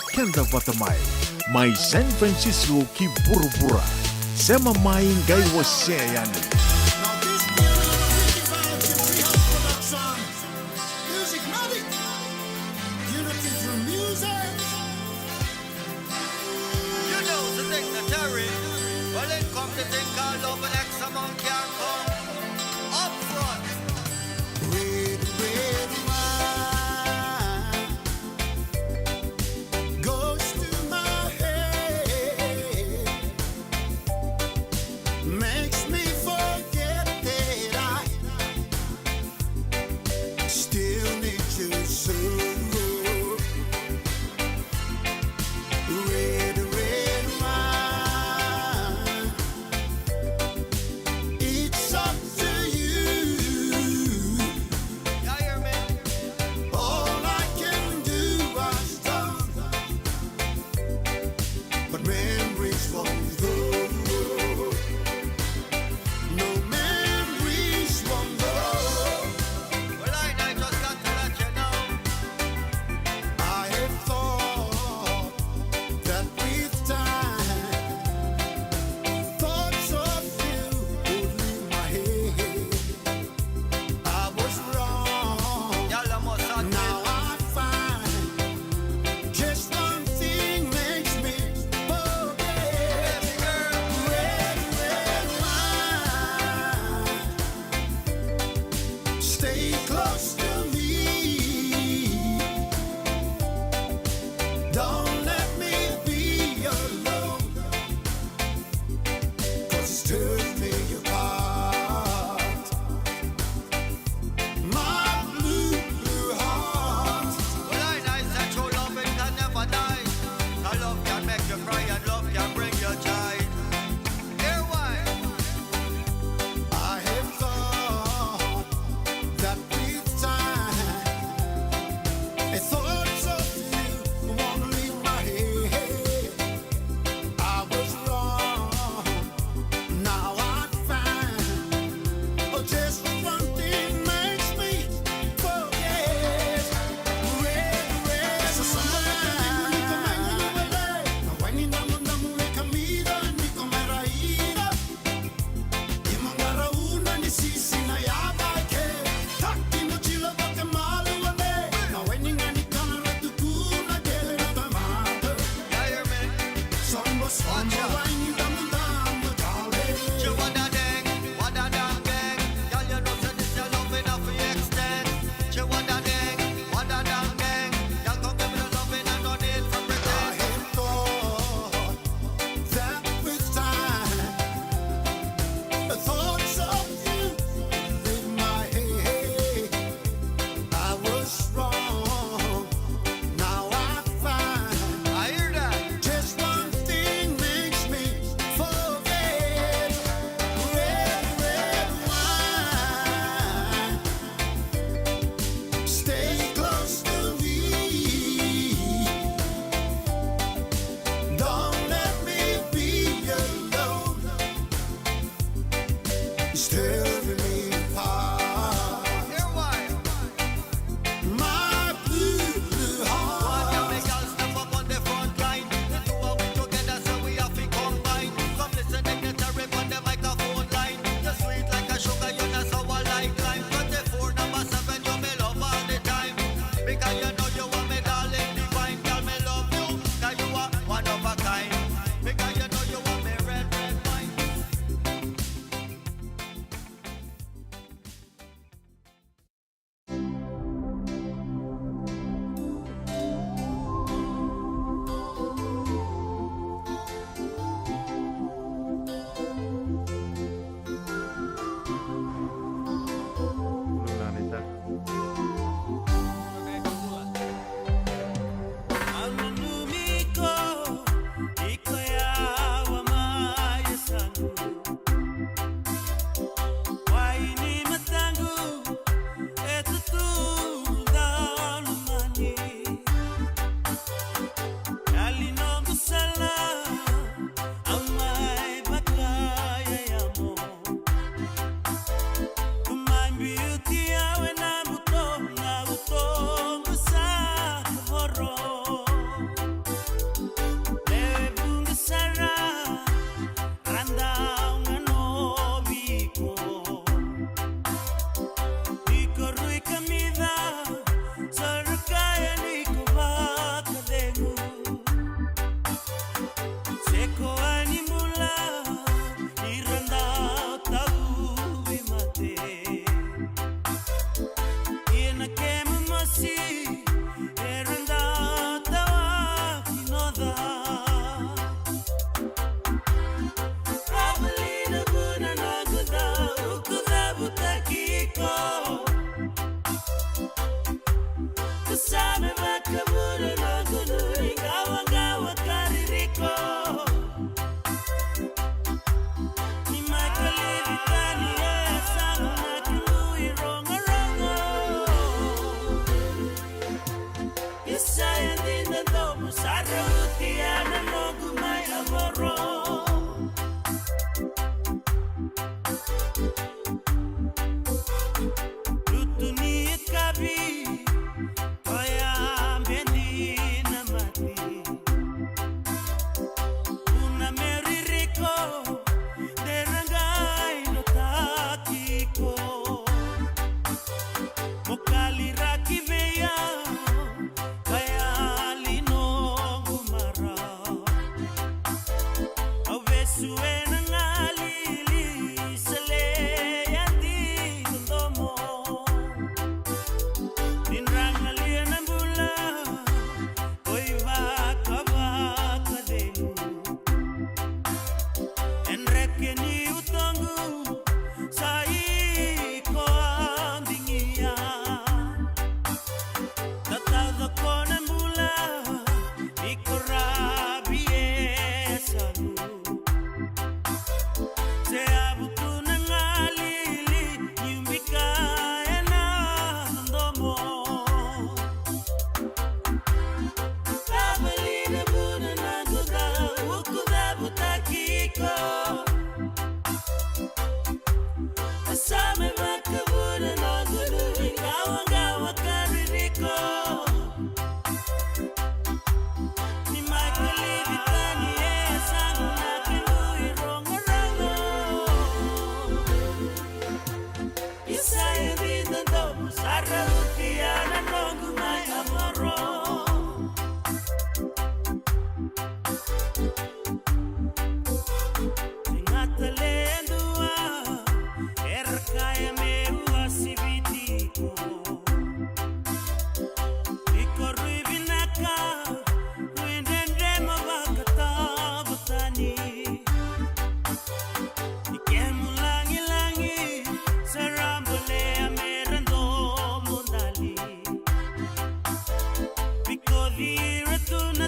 Kanda Batamay, may San Francisco ki Burubura, Sema Maing Gay Waseyani. Now this Ricky Vibes and Treehouse Production. Music Matic. Unity through music. You know the dignitary. Well, it come to think all over X amount can come up front. Red, red wine goes to my head. Makes me forget that I still need you so. Red, red wine. It's so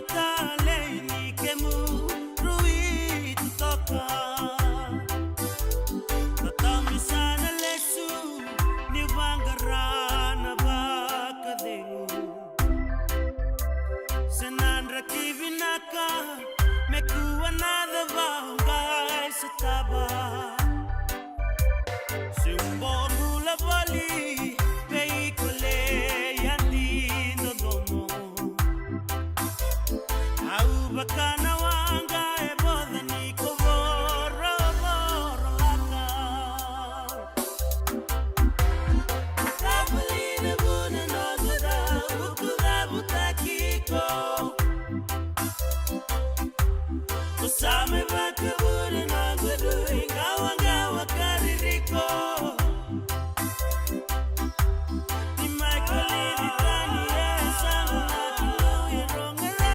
talei que mu ruit toca. Tatami sana lesu ni bangarana bakadelu. Senandra kivinaka mekuwa nada vangai sataba. Sumboru la vali veicole yandi dodomo. Au bakana wanga e boda ni kovoro voro laka. Tabulina buna no guda ukuda butakiko. Kusame bakabuna no gudu ingawa ngawa kaririko. Ni Michael Tani sangu na kiluye rongala.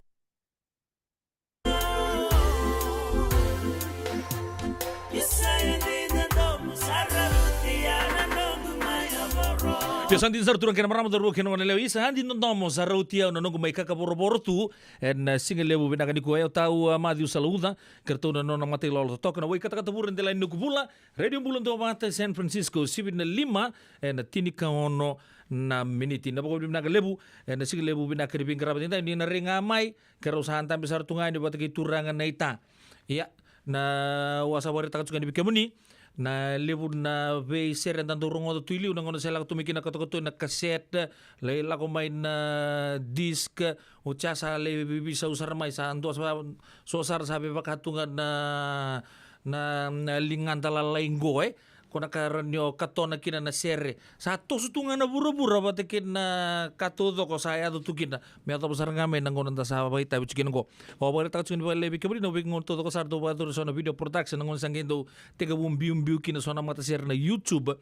Tios andin sar turang kena marama daru kena wana leo isa andin nondomo sa rautia na nongo mai kaka boro tu en singa lebu benaka ni kuaya tau madi usaluda kerto na nona mate lolo toka na wai kata kata buran de lain nuku bula radio bulan do mata San Francisco sibin na 5 en tini ka ono na miniti na pokok benaka lebu en singa lebu benaka di bingkara batinta ni na ringa mai kero sahan tambe sar tungai ni bataki turangan na ita iya na wasa wari takat suka di bikemuni na lebu na ve seren tanto rongo tu iliu na ngono sela tu mikina kato na kaset le la ko mai na disk o chasa le bisa usar mai sa ando so sar sabe bakatungan na lingan tala laingo kona karanyo katona kina na sere sa to sutunga na bura-bura batekin na katodo ko saya do tukina me ato besar ngame nang ngono ta sa baita bikin ko o bare ta tsukin bale bikabri no big ngono to ko sar do ba do so na video production nang sangendo tega bumbium kina so na mata sere na YouTube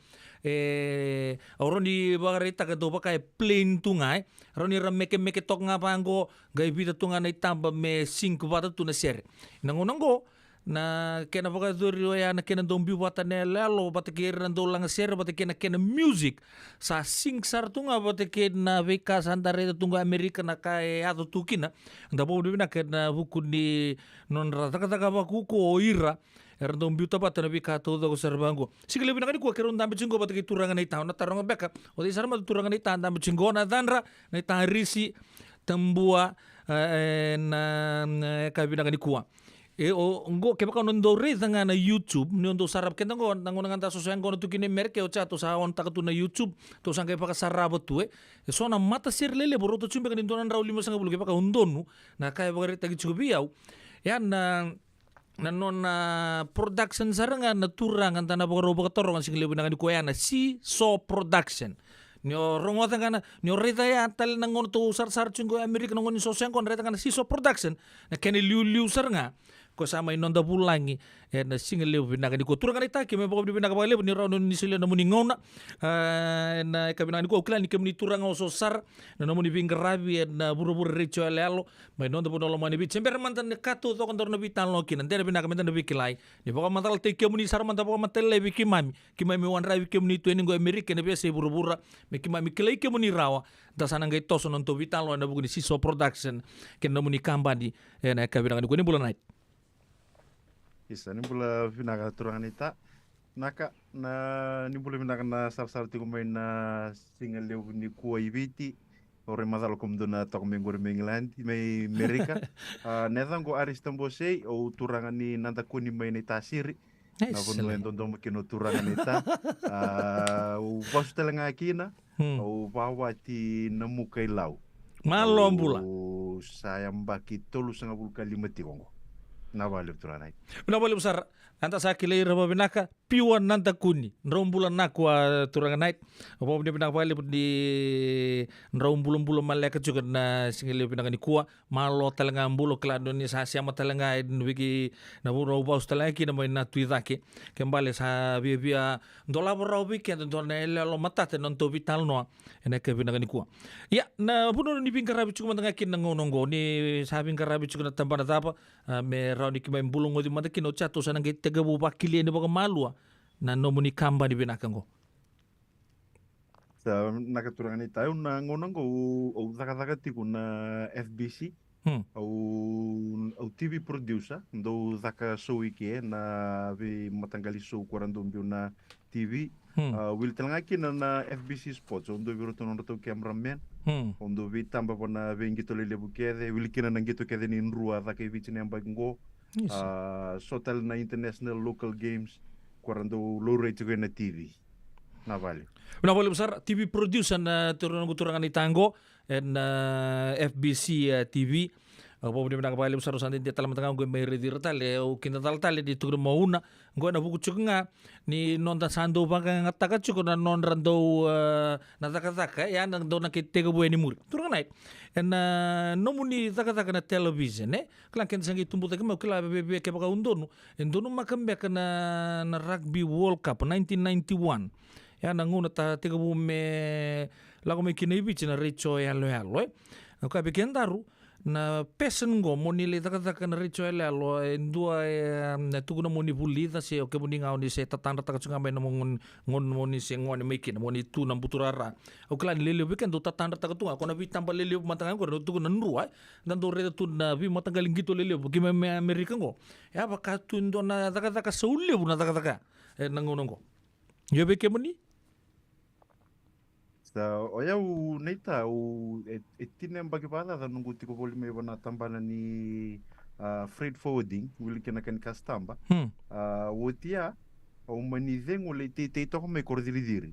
oroni bagare ta ka do ba kay plain tungai roni rameke meke tok nga pango gai vida tunga na itamba me 5 bata tu na sere nang ngono na kena baka duri ya na kena dombi wata ne lelo bata kira ndo lang sere bata kena music sa sing sar tunga bata kena veka sandare tunga Amerika na kai ato tukina nda bo na kena buku ni non rata kata baku ko ira erndom biuta bata na veka to do serbango sigile bina kani ko keron dambe cingo bata ki turangan na ita na taronga beka o di sarma turangan na ita dambe cingo na danra na ita risi tambua na kabina kani kuwa o ngo keba ka nondo re nga na YouTube nondo sarap kenda ngo nango nanganta so sang ngono tukine merke o chato sa on takatu na YouTube to sang keba ka sarabo tu so na mata sir lele boroto chumbe kan indonan raw limo sang bulu keba ka undonu na kaya bagare tagi chubiyaw yan na non production saranga na turangan tana bagaro bagatorongan sing lebu nangani kuya na si so production nyo rongota kana nyo reta ya tal nangon to sar chungo Amerika nangon so sang kon reta kana si so production na kene liu saranga ko sama inonda bulangi na singa lebu binaka ni ko turangan ita keme bako binaka bako lebu ni raw ni sile na muni ngona na kabina ni ko klan ni kemni turanga so sar na muni bingarabi na buru-buru recho alelo may nonda puno lo mani bit sember mantan ne kato to kontor na bitan lo kinan dere binaka mentan na bikilai ni bako mantal te kemuni sar mantan bako mantel le bikimami kimami wan rawi kemni to ni go Amerika na biasa buru-buru me kimami kilai kemuni rawa dasana ngai toso non to bitan lo na buku ni siso production ken na muni kambani na kabina ni ko ni bulan night isa ni bula vinaka turangan ita naka na ni bula vinaka na sar tigo main na singal leu ni kuwa ibiti ore mazal kom dona tok mengor mengland mai Amerika netang go aris tambosei o turangan ni nanta kuni main ita siri na kono endon kino turangan ita o pasu telenga kina o bawati namu kai lau malom bula o sayang baki tolu sanga bul kalimati kongo na balik turanai na balik besar anta sa kilay raba binaka piwan nanta kuni nrombulan nakwa turangan night opo ni binaka balik di nrombulan maleka juga na singile binaka ni kuwa malo talanga ambulo klado ni sa siama talanga wiki na buro baus talanga ki na may na tuidake kembali sa bia dola bro weekend don na lo matate non to vital no ene ke binaka ni kuwa ya na buno ni bingkarabi juga matanga kin ngonongo ni sa bingkarabi juga na tambana tapa me raw ni kimay bulong mo di mata kino chato sa nang taga bubakili ni baka malua na nomuni kamba ni binakango sa nakaturangan itayo na ngonong ko o taka tiku na FBC au TV producer ndo zaka show iki na vi matanggali show kwarando mbio na TV will talanga kina na FBC Sports ndo vi rotono roto cameraman ndo vi tamba bona vi ngito lele bukede will kina na ngito kede ni nrua zaka ivichi ne ambago sotal na international local games kwarando low rate na TV na vale. Na boleh besar TV producer na turangan itango na FBC TV. Apa boleh menang balik besar usan dia talam tengah gue may redir tali o kinta tali di tugur mau na gue na buku cunga ni non ta sando bang ngataka cukup na non rando nataka ya nang do na kite ke bueni mur turangan naik na nomuni taka na television kelang ken sangi tumbu tak mau kela bebe ke baka undonu makam be na rugby World Cup 1991 ya nanguna ta tega bume lago me kina ibici na richo elo ka bikin daru na pesen go monile taka na richo elo endua tugu na moni bulida se o ke moni ngau ni se tatanda taka chunga me na ngon moni se ngone mekin moni tu na buturara o kala ni lele bikin do tatanda taka tunga kona vitamba lele matanga ko tugu na nrua dan do re tu na vi matanga lingito lele buki me Amerika go ya baka tu ndo na taka saule bu na taka nangono go yo be ke moni. So, oya neita etine bagi bala da nungu tiko boli me bona tambana ni freight forwarding wili kena kan kastamba wotia o mani zengo le te to me kordiri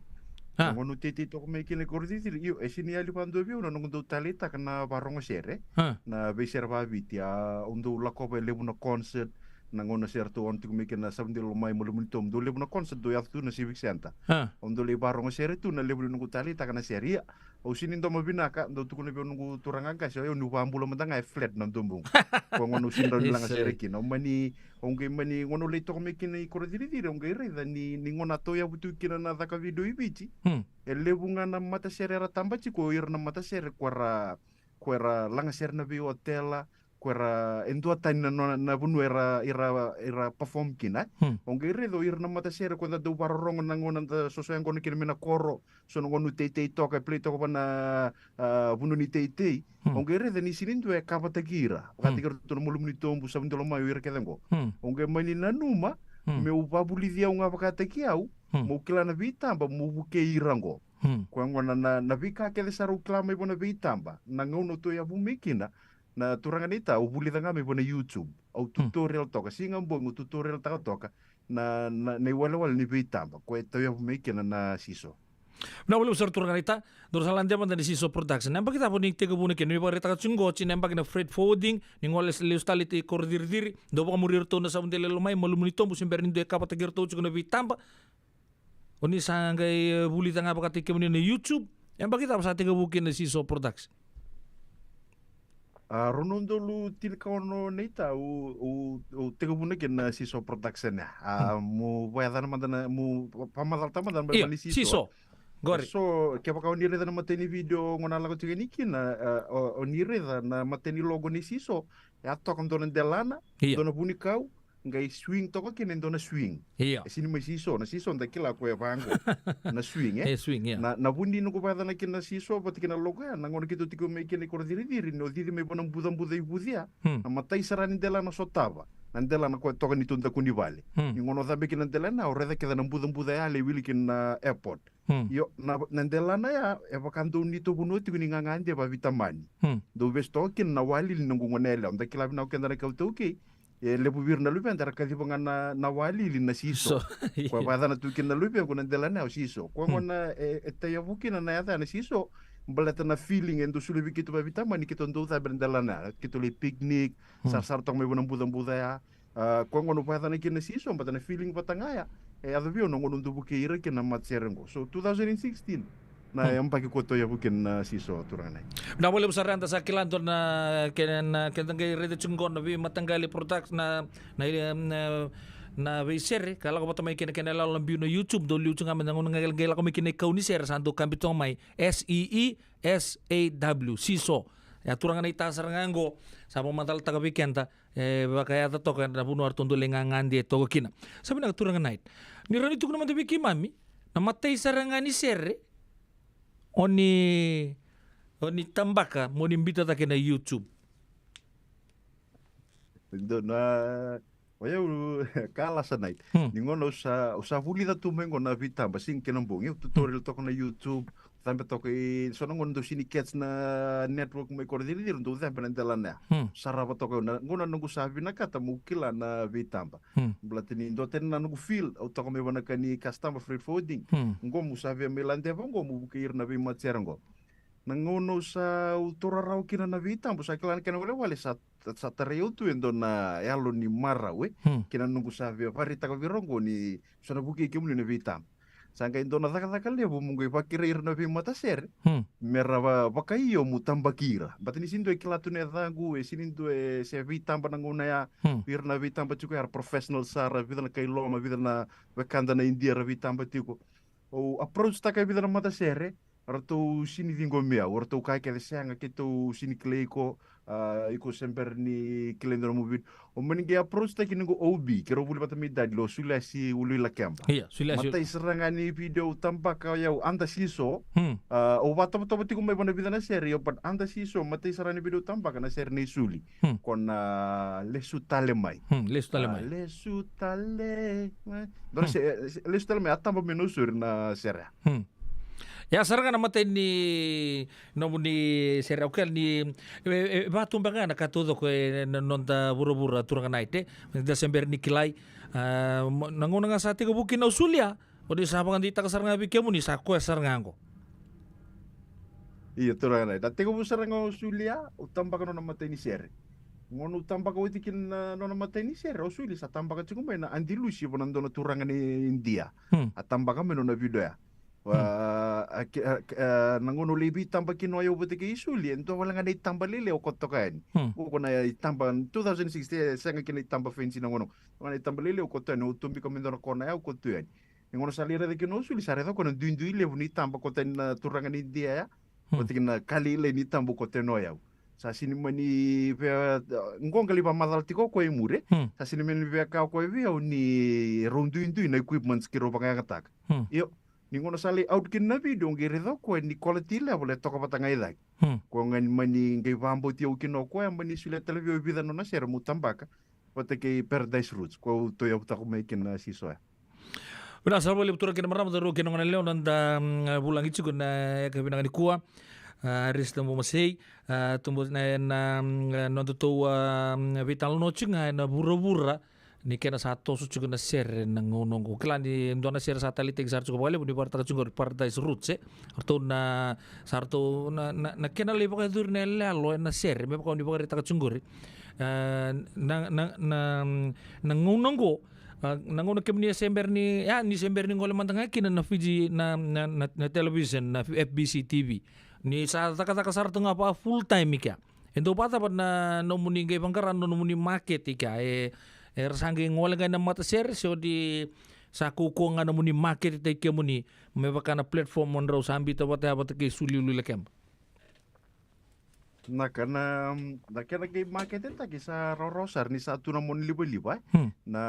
ngono te to me kene kordiri io esini ali pando bi una nungu talita kana barongo sere na be serva vitia undo la kope le una concert na ngona certo on tu meke na sabndi lo mai mo tom do le na concert do yaftu na civic center on do le barong sere tu na le nungu tali ta kana seria o sinin do mabina ka do tu ko nungu turanga ka so yo nu pambulo matanga flat na tumbung ko ngono sindro lang sere kin o mani mani ngono le to meke ni ko diri onge re ni ngona to ya butu kina na ka video ibichi e le bunga na mata sere ra tambachi ko ir na mata sere kwara langa sere na bi hotela kuera entua taina na bunu era perform kina onge redo ir na mata sere kwenda do barorongo na ngona ta so yang kono kina mena koro so ngonu tete toka play toka bana bunu ni tete onge redo ni sinindu e kapa tagira kati kero to mulu ni tombu sa ndolo mai ir kedengo onge mani na numa me upabuli dia unga pakata kiau mo kila na vitamba mo buke irango kwa ngona na vika kele saru klama ibona vitamba na ngono to ya bumikina na turangan ita ubuli tanga me bona YouTube au tutorial toka singa mbongo tutorial toka na wala ni vitamba ko ito ya bumikina na siso na wala usar turangan ita dorsalan dia man siso production namba kita pun nikte ke bune ke ni bare ta chungo chi namba na freight forwarding ni ngole leustality kordir do ba murir to na sabundele lumai malumuni tombu simberni de kapata gerto chuna vitamba oni sangai buli tanga pakati ke na YouTube yang bagi ta sa tega bukin na siso production Ronondo lu tilkaono neita o tega bune ke na siso production ya mo vayadana mandana mo pamadal tamadan bali siso gore so ke baka onire na mateni video ngona lago tigeni kina onire na mateni logo ni siso ya tokon donen delana dona buni kau ngai swing toko kene dona swing sini mai siso na siso nda kila ko bango na swing swing na bundi no ko pada na kina siso pati kina logo na ngona kito tiko me kene ko diri no diri me bona budan ibudia na matai sarani dela na sotava na dela na ko toka ni tunda kuni vale ngono zabe kina dela na oreda keda na budan ya le wili kina airport yo na dela na ya e bakanto ni to bunoti kuni ngangande ba vitamani do vesto kin na wali ni ngongonela nda kila na kenda na kautoki le bubir na lupe antara kasi pangana na wali li na siso kwa pada na tukin na lupe kuna ndela na siso kwa ngona etaya bukin na yata na siso balata na feeling endo sulu bikitu ba vitama ni kito ndo ta bendela na kito le picnic sar tong me bonang budang budaya kwa ngona pada na kina siso bata na feeling patangaya adobio no ngono ndubuke ira kina matserengo so 2016 na yang pakai koto ya bukan siso turangan. Na boleh besar anta sa kilantor na kenangay rede chunggon na bi matanggali product na beiser kalau ko may kina lalang view na YouTube do liu chunga manangon ngel ko may kina ikaw ni sir santo kambitong may SEESAW siso ya turangan ita sarangango sa pamatal taga bikenta bakaya ta to kan buno artondo lengangan di to kina sabi na turangan night ni rani tuk naman biki mami na matay sarangan ni sir oni tambaka mo nimbita ta kina YouTube Ndo na Oya kala sa night. Hmm. Ningon usa huli da tumengo na vitamba sing kinambong yung tutorial to ko na YouTube. Tambe to ko so ngon do sini cats na network may koordinir do tambe na dalana. Hmm. Sarapa to ko na ngona nungu sabi na kata mukila na vitamba. Hmm. Blatini do ten na nungu feel au to ko me wana kani customer free fooding. Hmm. Ngo mu sabi me lande ngo mu bukir na vi matserango. Nangono sa utora raw kina na vitamba sa kilan kana wale sa tareu tu endo na yalo ni mara we kina nungu sa via parita ko virongo ni sona buki ke na vitam sanga endo na taka le bu mungu pakira irna vi mata ser merava bakaiyo mutamba kira batini sindo ikilatu ne dangu e sinindo e se vitam bananguna ya irna vitam bachuko ar professional sara vidana kai loma vidana wakanda na india ra vitam batiko o approach taka vidana mata ser Orto sini vingo mea, orto kai ke sanga ke to sini kleiko iko semper ni kelendro movie. O meninge approach ta kiningo OB, kero buli bata mi dad lo sula si ulu la kemba. Iya, sila Mata iseranga ni video tampak kau yau anda siso. O bata bata bati kumai bana bidana seri o pat anda siso mata iseranga video tampak na seri ni suli. Kon lesu tale mai. Lesu tale mai. Lesu tale mai. Dora lesu tale mai atamba menusur na seri. Ya saranga na matay ni Sir Aukel ni batung banga na katudo ko nonda bura-bura turang naite Desember ni kilay nanguna nga sa ating bukin na usulya o di sa mga dita ka saranga bigyan mo ni sa kuya saranga ko. Iya turang naite. Dati ko po saranga usulya utamba ka no namatay ni Sir. Ngono utamba ka utikin no namatay ni Sir usulya sa tamba ka chingumay na andilusi po nandun na turangan ni India. At tamba kami no na video ya. Nangono libi tamba kinoyo buti ke isuli ento wala nga itamba lile o kotokan uko na itamba 2016 sanga kina itamba fensi nangono wala itamba lile o kotokan utumbi komendo na kona ya o kotokan ngono salira de kino usuli sare to kono dundu ile buni tamba koten turangan India ya buti kina kali ile ni tamba koteno ya sa sini mani ngonga liba madal tiko ko imure sa sini mani ve ka ko vi ni rondu indu na equipments kiro banga ngatak yo ningono sali out kin na video ngere do ko ni quality level to ko patanga ida ko ngan mani ngai vambo ti ukino ko mani sule televio vida no na ser mutambaka pote ke paradise roots ko to ya ko me kin na siso ya Bina sa bali betul kena maram daru kena ngan leon nanda bulang itu kena ke binang ni kuah aris tembu masih tumbuh na nonto tu vital no chinga na bura-bura ni kena satu suci kena share nangungko kelan di dona share satelit yang sarju kembali di partai cunggur partai serut se atau na sartu na kena lebih pakai dur nela lo na share memang kau di pakai tak cunggur nangungko nangono kemni sember ni ya ni sember ni ngole mantanga kina na Fiji na television na FBC TV ni sa taka sartu ngapa full time ika ento pata na nomuni ngai bangkaran nomuni market ika sangi ngole nga na mata share so di sa kuko nga namuni market ita ike muni mebaka na platform mon raw sambi to bata ke suli lekem na kana kay market ita kisa rorosar ni sa tuna mon liba na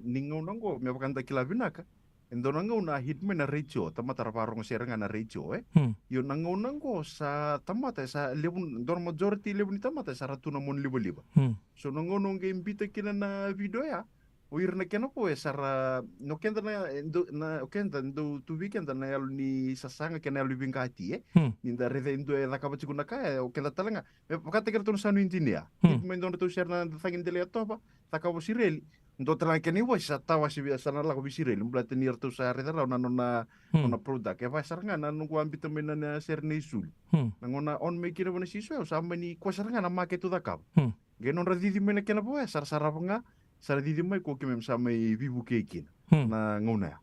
ningaw nango mebaka na kilabinaka endo nangaw na hitman na radio tamata raparong share nga na radio yun nangaw nango sa tamata sa lebon don majority lebon tamata sa ratuna mon liba so nangaw nung imbita kina na video ya uir na kena po sara no kenda na kenda ndo tu weekend na yalo ni sasanga kena yalo bingkati ninda rede ndo la kabachiku na kaya o kenda talanga pakate kerto sa no intinia hitman don to share na thangin dele atopa takabo sireli ndo tala keni wa sa tawa si sana la ko bisire lum blate ni rto sa reda na na product e va saranga na no ambito mena na ser ni sul ngona on me kire bona siso sa mani ko saranga na market da kap genon radidi mena kena bo sar sarapanga sar didi mai ko kemem sa mai vivu kekin na ngona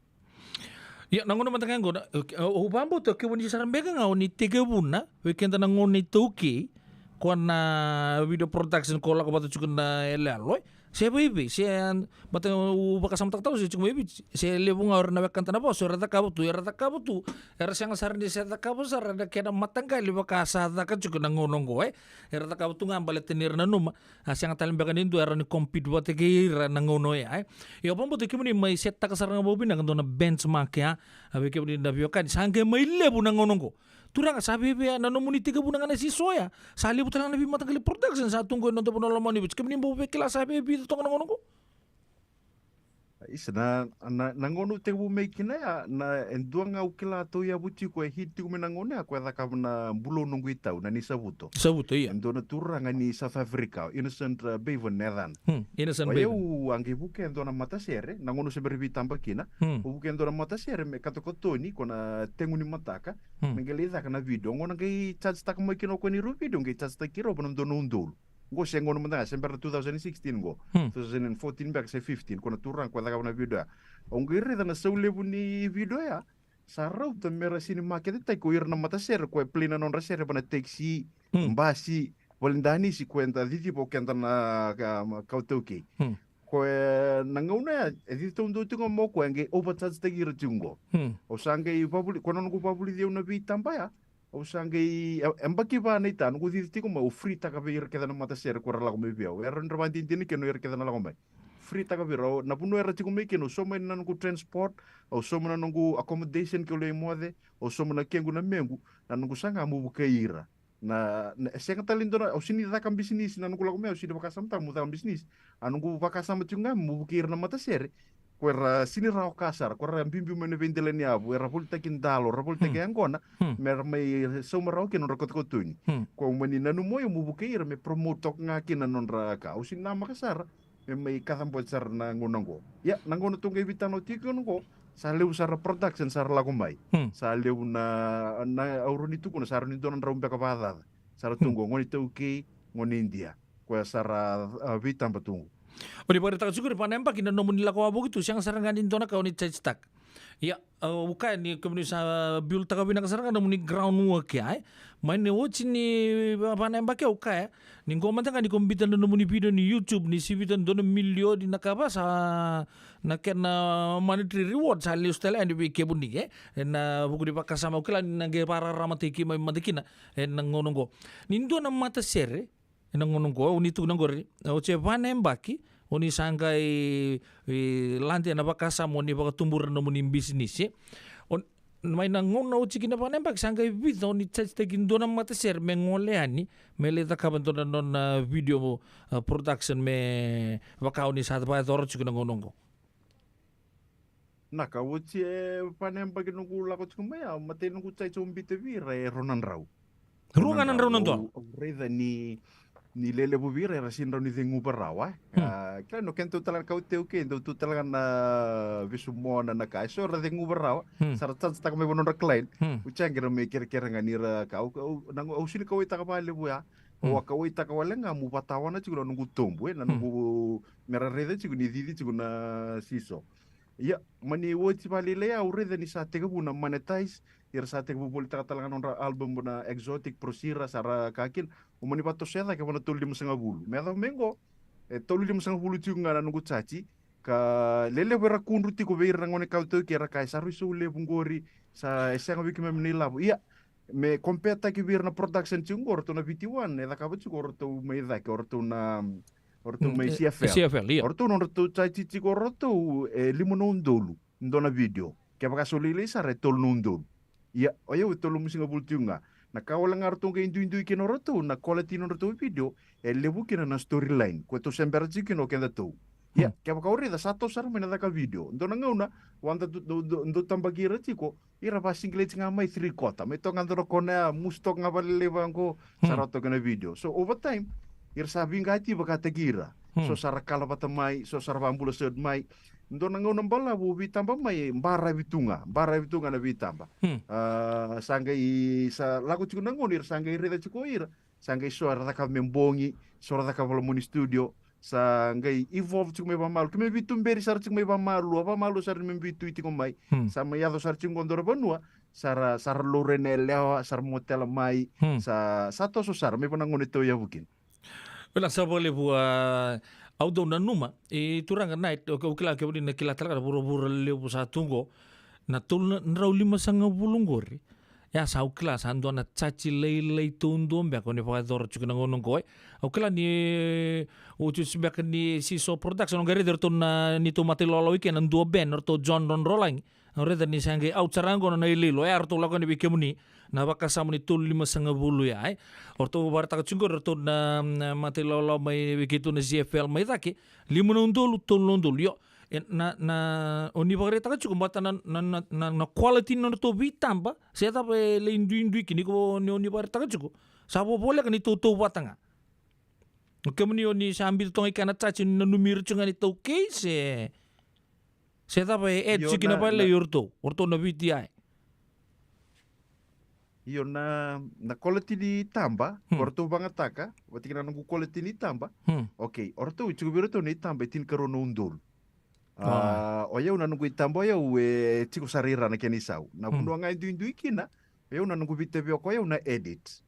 ya nangono mantangan go o bambo to ke woni sarambega nga oni tege buna weekend na ngoni toki ko na video production ko la ko batu chukun na elaloy saya bibi saya bata ubaka samtak tahu sih cuma bibi saya lebung orang nak kan tanah bos rata kabutu era yang sar di saya kabu sar ada kena matang kali baka asada kan cukup nangonong gue rata kabutu ngambal tenir nanum yang talim bagan itu era ni compete buat kira nangono ya apa betul kini mai set tak sar ngabobi nang dona benchmark ya abi kini dah biokan sangke mai lebu nangonong gue Turang sabi be na nomuni 3 bulan na si soya. Sali putang na bimata kali production sa tunggo no to puno lamon ni kami nimbo be kila sabi be to ngono ko. Isa na ngono te bu make na ya na enduanga ukila to ya buti ko hiti ko menangone ko da ka na bulo nungu itau na ni sabuto. Sabuto iya. Endona turanga ni South Africa innocent Bevan Netherland. Innocent Wa baby. eu ange buke endona matasere na ngono se berbi tambakina. Buke endona matasere me katokotoni kona tenguni mataka. Mengeleza kana video ngona ngai charge tak mo kino ko ni ru video ngai charge tak kiro bonom dono undul. Go se ngono manda semper 2016 go 2014 back se 15 kona turang ko daga na video ongire da na saule buni video ya sarau to mera sini market ta ko irna mata ser ko plina non resere bana taxi mbasi volindani si kwenta diti po kenta na kautoki ko na ngona edito ndo tungo mo ko nge overcharge ta gira tungo o sange babuli kono ngo babuli de una vitamba ya o sangai embaki ba nei tan ko diti ko mo free ta ka ver kedana mata ser ko rala ko me bio er ndra tini ke no er kedana la ko me free ta ka viro na puno era tiko me ke no somo na ngo transport o somo na ngo accommodation ke le mode o somo na kengu na mengu na ngo sanga mu bukeira na senga talindora o sini da kam business na ngo la ko me o sini bakasam ta mu ta business anu ngo bakasam tunga mu bukeira na mata ser Kuera sini rao kasar, kuera bimbi mene vendeleni abu, era volta kindalo, era volta ke angona, mer mai soma rao ke non rakot kotuni. Ko mani nanu moyo mu bukeira me promotok ngaki na non raka, usin nama kasar, me mai katham botsar na ngonongo. Ya, nangono tunga ibitano tiko nongo, sa leu sara production sara lago mai. Sa leu na auroni tuko na sara ni donan rao mbeka badada. Sara tungo ngoni tauke, ngoni India. Kuera sara vitam patungo. Ori pada tak sukur panempa kina nomun lako abu gitu siang sarangan indona kau ni charge tak. Ya ukai ni kemudian sa build tak bina kasarangan nomun ni groundwork ya. Main ni watch ni panempa ke ukai. Ni komen tak ni kombitan nomun ni video ni YouTube ni sibitan dona milio di nakaba sa nakena monetary reward sa liu style and we kebun ni ke. Na buku di pakasama ukila ni nage para ramatiki mai matikina. Nangonongo. Nindo na mata sere. Nangonongo unitu nangori. Oce panembaki. Oni sangkai lantai na bakasa mo ni baka tumburan na mo ni business on may nangon na uchi kina panempak sangkai bit oni charge takin do na mata ser mengoleani meleta kaban to na video mo production me baka oni sa ba doro chukuna ngonongo naka uchi panempak nungu lako chumaya mate nungu chai chumbite vire ronan rau ruanan raunan to reda ni lele bubira era sin rauni dengu barawa kan no kento talan kau teu ke ndo tu talan na visumona na kai so ra dengu barawa sar chan sta me bonon recline uchangira me kira nganira kau nangu ausini kau ita ka le buya o kau ita ka walenga mu batawana chulo nungu tombu na nungu mera rede chugo ni didi chugo na siso ya mani wochi balile au rede ni sa tega buna monetize ir sa tega bu bolita talangan on album buna exotic prosira sara kakin umani pato seda ke wana tolu 5.5 meda mengo tolu 5.5 tiunga na nungu chachi ka lele wera kunru tiko beira ngone kauto ke ra kai saru so le bungori sa esanga wiki me menila iya me kompeta ke bir na production tiungor to na VT1 eda ka butu orto me da ke orto na orto me CFL iya orto no orto chachi tiko orto limono ndolu ndona video ke baka solile sa retol nundolu iya oyo tolu musinga bultiunga na kawala ngarto ke indu ke noroto na quality noroto video lebu kina na storyline ko to semberji kino kenda to ya ke ba kauri da sato sar mena da ka video ndona ngauna wanda do tambagira tiko ira ba single nga mai 3 kota me to ngandoro kona mustok nga balile bangko sarato kana video so over time ir sabi ngati ba katagira so sar kala batamai so sar bambulo sed mai ndona ngauna mbala bu vitamba mai mbara vitunga na vitamba sangai sa lagu chiku nangonir sangai reda chiku ira sangai suara da ka membongi suara da ka volumuni studio sangai evolve chiku me bamalu kime vitum beri sar chiku me bamalu apa malu sar me vitu itiko mai sama yado sar chiku ndoro banua sar lorene lewa sar motel mai sa sato so sar me panangone to ya bukin Wala sa boleh buat auto na numa turang night o kila ke budi na kila talaga buru leu sa tungo na tul na rau 5.5 gori ya sa ukila sa ando na chachi lei tundo mbia ko ni pa dor chukuna ngonong ko o kila ni uchu sibak ni siso production ngari der to na ni to mati lolo weekend ando ben or to John Ron Rolang Reda ni sange au carango na ililo orto lakukan ni bikemuni na bakasama ni tul 5.10 ya orto barta kacungo orto na mati lolo mai begitu na CFL mai taki 5 tul nundul yo na oni bagre taka cukup bata na quality na to bitamba saya tape le indu kini ko ni oni bagre taka cukup sabo boleh kan itu batanga kemuni oni sambil tong ikan caci na numir cunga ni to case saya tape cikina pale orto na BTI Iyo na quality ni tamba, orto banget taka, berarti kena nunggu quality ni tamba. Okay, orto cukup biru ni tamba tin karono undul. Oya una nunggu tamba ya ciku sarira na keni sau. Na bundu ngai indu ikina, oya una nunggu bite bioko ya una edit.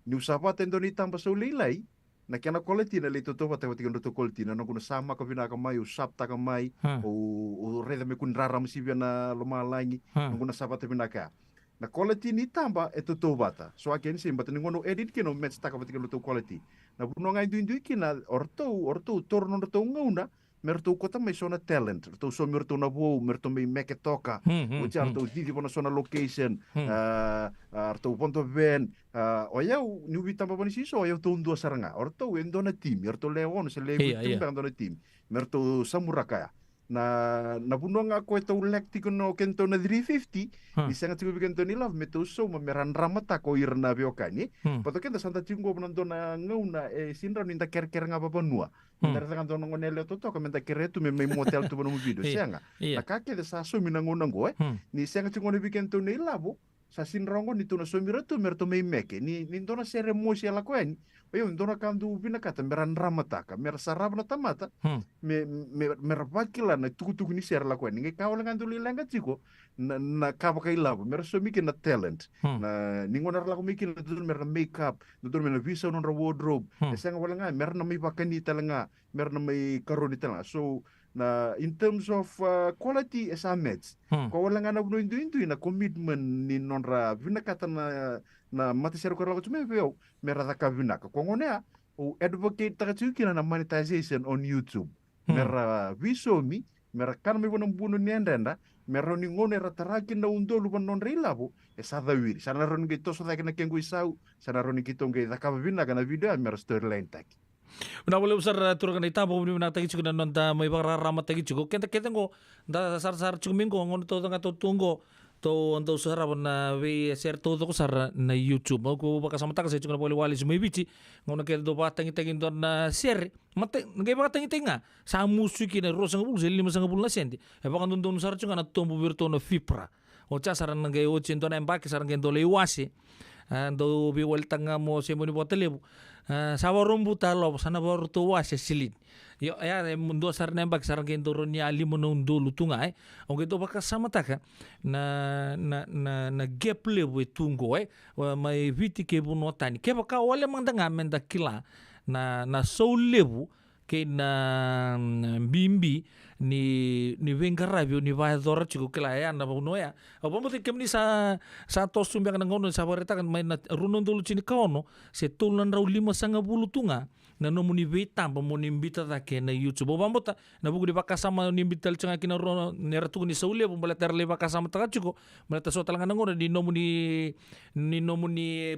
Ni usapa tendo ni tamba so lilai. Na kena quality na lito to pate pati kondo quality na nunggu sama ka bina ka mai usap ta ka mai o reda me kun rara msibia na loma langi nunggu na sapa te bina ka. Na quality ni tamba to bata. So akin sim bata ningono edit kino match taka pati kondo quality. Na buno ngai indu ikina orto torno to ngauna merto kota mai sona talent merto so merto na wo merto mai make toka o jarto didi bona sona location arto ponto ben oya ni ubita pa si so oya to ndo saranga orto endo na team merto leon se le tim na team merto samuraka na buno nga ko to lektiko no kento na 350 isanga tigo kento ni love meto so mameran ramata ko irna biokani pato kenta santa chingo bonando na ngauna sinra ninta ker nga babanua ndara tanga dono ngonele to kamenta keretu me motel tu bono video senga na kake de sa so minangona ngo ni senga chingo ni kento ni lavo sa sinrongo ni tuna so miratu merto me meke ni ndona sere mosi ala kwen oyo ndona kandu bina kata meran ramata ka mer sarab na tamata me mervakila na tukutuku ni sere la kwen ngi kawla ngandu lenga chiko na kaba kai lavo mer so miki na talent na ningona la ko miki na dur mer makeup dur mer visa non wardrobe senga wala nga mer na may bakani talanga mer na may karoni talanga so na in terms of quality is a match ko wala nga na buno indu na commitment ni nonra vinakata na matisero ko la ko tume veo mera ka vinaka ko ngonea o advocate ta kina na monetization on YouTube mera visomi mera kan me bono buno ni ndenda mera ni ngone rataraki na undolu ban non rilabo esa dawiri sana ron ge toso da kena kengu isau sana ron ki tonge da ka vinaka na video mera storyline tak. Una boleh usar turkan ita bo ni nak tagi cukup dan nonta mai bakar ramat tagi cukup kenta ngo da sar cukup minggu ngon to tanga to tunggo to untuk usara na we share to sar na YouTube ko baka sama tak saya cukup boleh wali semai bici ngon ke do ba tangi don na share mate ngai baka tangi tenga sa musuki na rosang bul sel 5.10 na senti e baka don sar cukup na tombo virtu na fipra o cha saran ngai o cinto na embaki saran ke do lewasi do bi wel tanga mo se mo ni botelebu sawarum butalo sana baru to wase silin yo ya mundo sar nembak sar gen doron ya limo nundo lutunga onge to baka sama taka na gap lebu tungo mai viti ke buno tani ke baka wale mandanga menda kila na soul lebu ke na bimbi ni vengarabio ni vai dora chico kila ya na buno ya opo mo te kemni sa tosum yang ngono sa bareta kan mai na runon dulu chini kaono se tulan rau 5.10 tunga na no muni beta ba muni bita ta ke na YouTube opo mo ta na bugu di baka sama ni bital changa kina ro nera tu ni saule bo mala terle baka sama ta chico mala ta so talanga ngono di no muni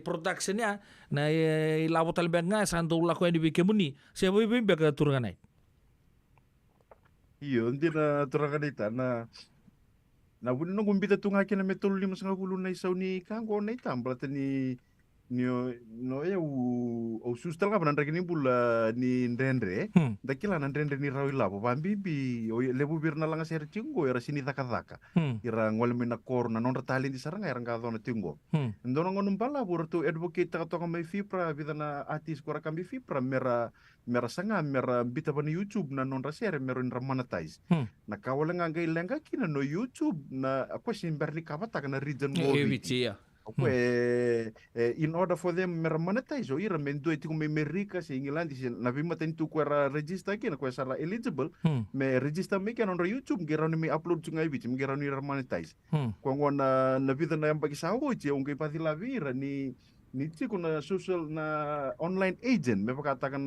production ya na ilabo talbe nga sa ndo la ko ni bikemuni se bo bimbe ka turganai. Iyo, hindi na turakanita na buno nung kumbita tunga kina metol 5.10 na isaw ni kango na itambala no ya o sustal nga panandra kini bula ni ndendre dakila na ndendre ni rawi labo bambibi o lebu birna langa ser chingo era sini taka ira ngol mina kor na non ratali di saranga era ngado na tingo ndono ngonum bala burtu advocate ta to may fipra bidana artist kora kambi fipra mera sanga mera bita pa ni YouTube na non rasere meron ra monetize na kawala nga ngay lenga kina no YouTube na ako simberni kabata na region mo in order for them mer monetize o ira mendo iti kung may merika sa England na bimaten tu kwera register kina kwa sara eligible me register me kaya on YouTube gira ni may upload tu ngay biti gira ni monetize kung na vida na yung pagisawo iti yung kay pati lavira ni chiko na social na online agent may pakatakan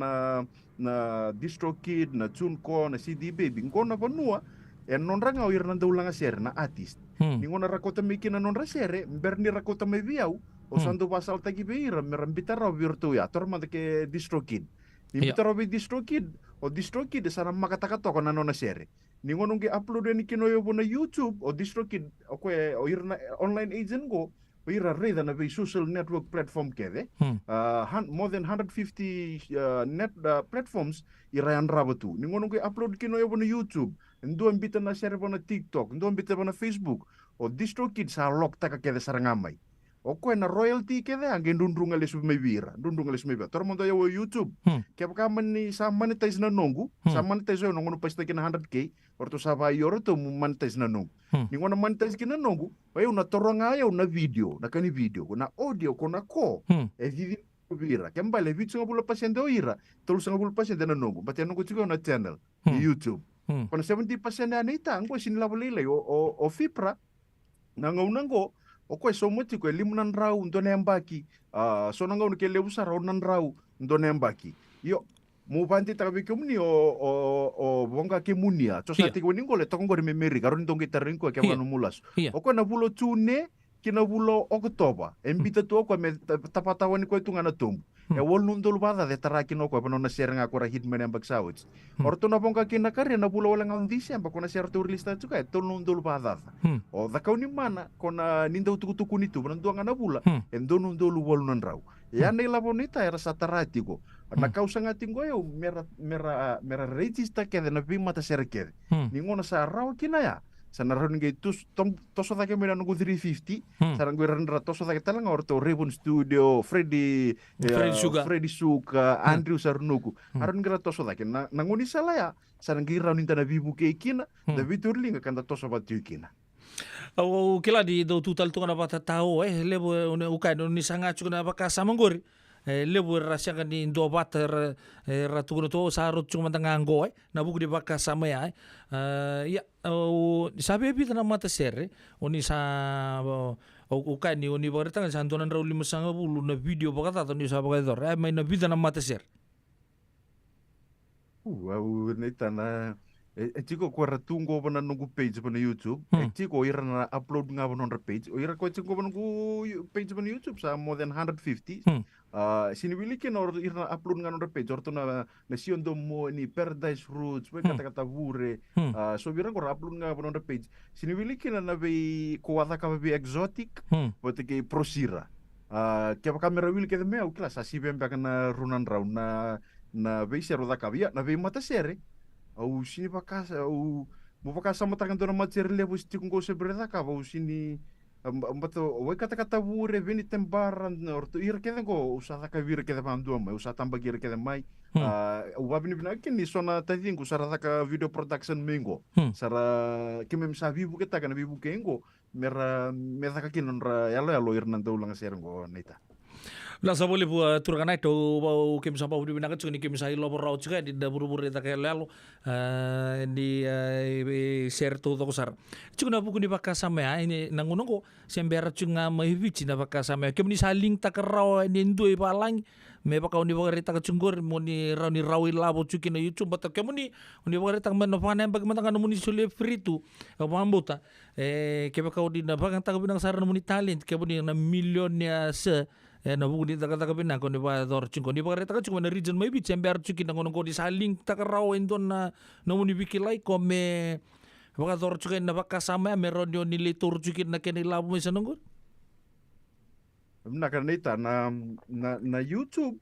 na DistroKid na TuneCore na CD Baby ko na panua nonra nga oir nanda ulanga sere na artist ningona rakota mikina nonra sere berni rakota me viau o sando basal tagi beira merambitara virtu ya torma ke distrokid imbitara be distrokid o distrokid sana makataka to na nona sere ningonong ge upload ni kino yo na YouTube o distrokid o oir na online agent go oira reda na be social network platform kede more than 150 net platforms irayan rabatu ningonong ge upload kino yo na YouTube ndo ambita na share na TikTok ndo ambita na Facebook o DistroKid sa lock taka kede sarangamay o na royalty kede angin dundrunga lesu may bira tormondo yo YouTube kaya ka man ni sa monetize na nongu sa monetize yo nongu pa na 100k or to sa ba yoro to monetize na nongu ningo na monetize kina nongu ay una toronga yo na video na kani video na audio ko na ko e vivi bira kaya mbale video nga bula pasyente o ira tulus nga bula pasyente na nongu pati nongu tigo na channel YouTube kono 70% na nita ang ko sinilabulilay o FIPRA nangaunango o ko so muti ko limunan raw ndone mbaki so nangaun ke lebusa raw nan raw ndone mbaki yo mo banti tabi kumni o bonga ke munia so sati ko ningo le tongo re memeri garon ndonge tarin ko ke manu mulas o ko na bulo tune kina bulo oktoba embita to ko me tapatawani ko tungana tumbu e wol nundul bada de taraki no ko na share nga ko ra hitman ang bagsawits orto na bonga kina kare na bulo wala ng disem ba ko na share to lista tuka to nundul bada o da kauni mana ko na nindaw tukutuku nito nando nga na bula endo nundul wol nan raw ya ne la bonita era satarati ko na kausa nga tingo yo mera register ke na bimata share ke ningona sa raw kinaya sa naroon ngay toso da kami na nungu 350 sarang gue rendra toso da kita lang orto Ribbon Studio Freddy Suka Andrew Sarnuku aron gira toso da kina nanguni salaya sarang gira ninta na bibu ke ikina da biturling akan da toso bat ikina o kila di do tutal tunga na bata tao lebo ukai no ni sanga chukuna baka samanggori lebo rasya kan di ndo bater ratu kuno to sarut cuma tanganggo na buku di baka sama ya ya sabi bi na mata sere oni sa ukai ni oni barita kan santunan raw 510 na video baka tato ni sa baka dor may na bida na mata sere nita na Chiko ko ratungo bana nungu page bana YouTube. Chiko ira na upload nga bana page. O ira ko chiko bana page bana YouTube sa more than 150. Sinibili kin or ira na upload nga nungu page. Orto na Nasion Domo ni Paradise Roots. We kata-kata bure. So ira ko upload nga bana page. Sinibili kin na be kuwata ka be exotic. Bote ke prosira. Kaya kamera wili kaya mea ukila sa sibem baka na runan raw na be sero da kabia na be mata sere. Au sini pakasa au mo pakasa matangan do na material level sti kung se breda ka au sini ambato o kata-kata bure veni tembaran orto ir keda go usada ka vir keda pandu mai usada tambagir keda mai u wabini bina kini sona tading usada ka video production mengo sara kimem sa vibu kita kana vibu kengo mera ka kinon ra yalo ir nan ulang serengo neta la sa boleh buat turkan itu bau kim sampai udah binakan cuma kim saya loper raut juga di dapur kita kayak lalu di share tuh sar cuma nabu kuni pakai sama ya ini nangunong ko sembera cuma mahivich na pakai sama kim ni saling tak raw ini indoi palang me pakai uni pakai rita kecunggur muni rawi labo cuki na YouTube batak kim uni pakai rita menopana yang bagaimana kan muni sulit free tu apa ambota kayak pakai uni na pakai tak binang saran muni talent kayak uni na milionnya na buku di taka pina ko ni ba dor ching ko ni ba reta ka ching na region may bi chamber chiki na ko di saling taka raw endon na muni bikilay ko me baka dor chiki na baka sama meron yo ni litur chiki na kenila mo isa nungod na kanita na YouTube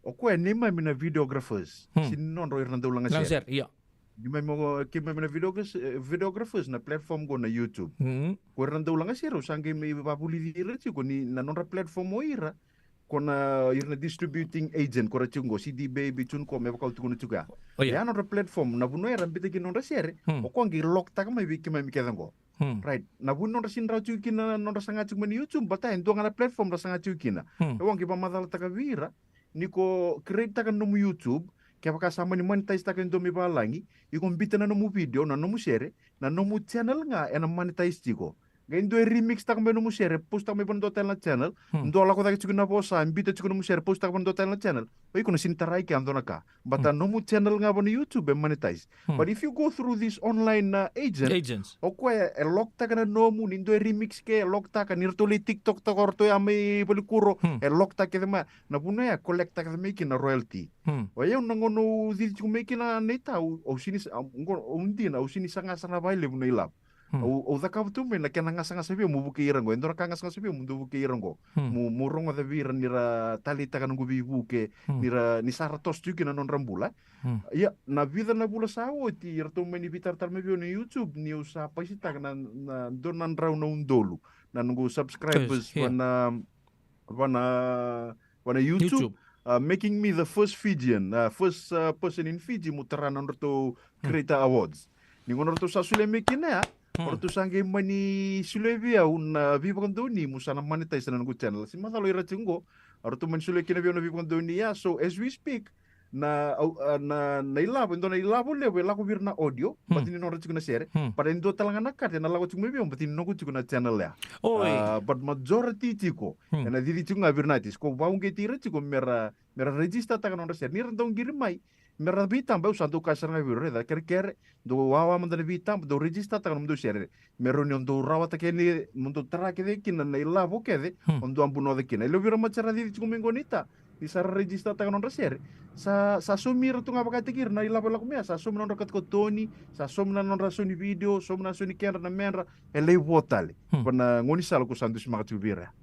o ko ni may mina videographers sinon ro irnando lang sir iya di may mo kim may videographers na platform ko na YouTube. Ko rando lang asiro sangge may papuli dira ko ni nanonra platform mo ira ko na irna distributing agent ko rachungo CD baby chun ko may bakal tukuno juga. Ya nanonra platform na buno era bita kinonra share o ko ngi lock ta may wiki may mikedango. Right. Na buno ra sinra chuki na nonra sanga chuma ni YouTube bata endo nga platform ra sanga chuki na. Ewan ki pamadala ta vira ni ko create ta kan no YouTube kaya kasama ni monetize takin domi balangi, ikon bita na nomu video na nomu share, na nomu channel nga na monetize tiko. Gain do remix tak meno musere post tak me pon hotel na channel. Ndo ala ko tak chukuna bosa ambita chukuna musere post tak pon hotel na channel. Oi kuna sintarai ke andona ka. But no mu channel nga on YouTube e monetize. But if you go through this online Agents. o ko e lock tak na no mu nindo remix ke lock tak nirtoli TikTok tak orto ya mai pelikuro e lock tak ke ma na puno ya collect tak me na royalty. O eu nangono di chumeki na neta o sini o undina o sini sanga sanga baile puno ilap. O da kabu tume na kena ngasa ngasa mu buke irango endora ka ngasa ngasa mu do buke irango mu rongo da vira nira tali taka nungu buke nira ni sara tos tuki na non rambula ya na vida na bula sawo ti irto meni vitar tar me no YouTube ni usa paisita na donan rau na undolu na nungu subscribers wana YouTube. Making me the first Fijian, first person in Fiji mutara to Creator Awards. Ningono to sa sule making na orto sange mani sule via un viva kondoni musana monetize na nungu channel. Si matalo ira tingo orto man sule kina via no viva kondoni ya. So as we speak na ilabo ndo na ilabo lewe lako vir na audio batini no rachiko na share para ndo talanga na karte na lago chukme biom batini no chukuna na channel ya but majority tiko na didi chunga vir natis ko baunge tira chiko mera register taka no share ni randong girimai mera bitam ba usando kasar nga vir da ker do wawa mandana bitam do register taka no do share mero ni ndo rawa taka ni mundo trake de kin na ilabo kede ondo ambuno de kin lo vir machara didi chiko mengonita isa register taka no share sa sumir tu nga pagkatikir na ilabo la kumya sa sum non rakat ko Tony sa sum na non rasoni video sum na soni kenra na menra ele votale pana ngoni sal ko sandu smakat ubira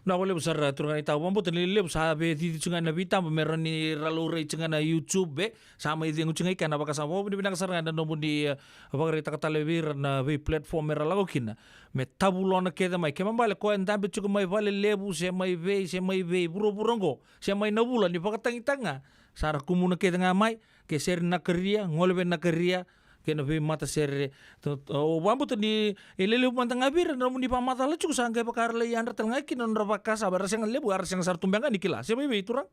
na wale besar turun ita wambo tenile sabe di cunga na vita meron ni ralure cunga na YouTube sama itu yang cunga ikan apakah sama di bidang sarang ada nomor di apa kita kata lebih na we platform merah lagu kina me tabulona keda mai kemang balik ko enda becu mai vale lebu se mai ve buru burongo se mai nabula ni pakatang itanga sara kumuna keda ngamai ke ser na keria ngolbe na keria kena be mata ser o wambo ni elele mantang abir na muni pa mata la cukup sangga pakar le yandra tengah kina nora pakasa baras yang lebu aras yang sar tumbangan dikila siapa be iturang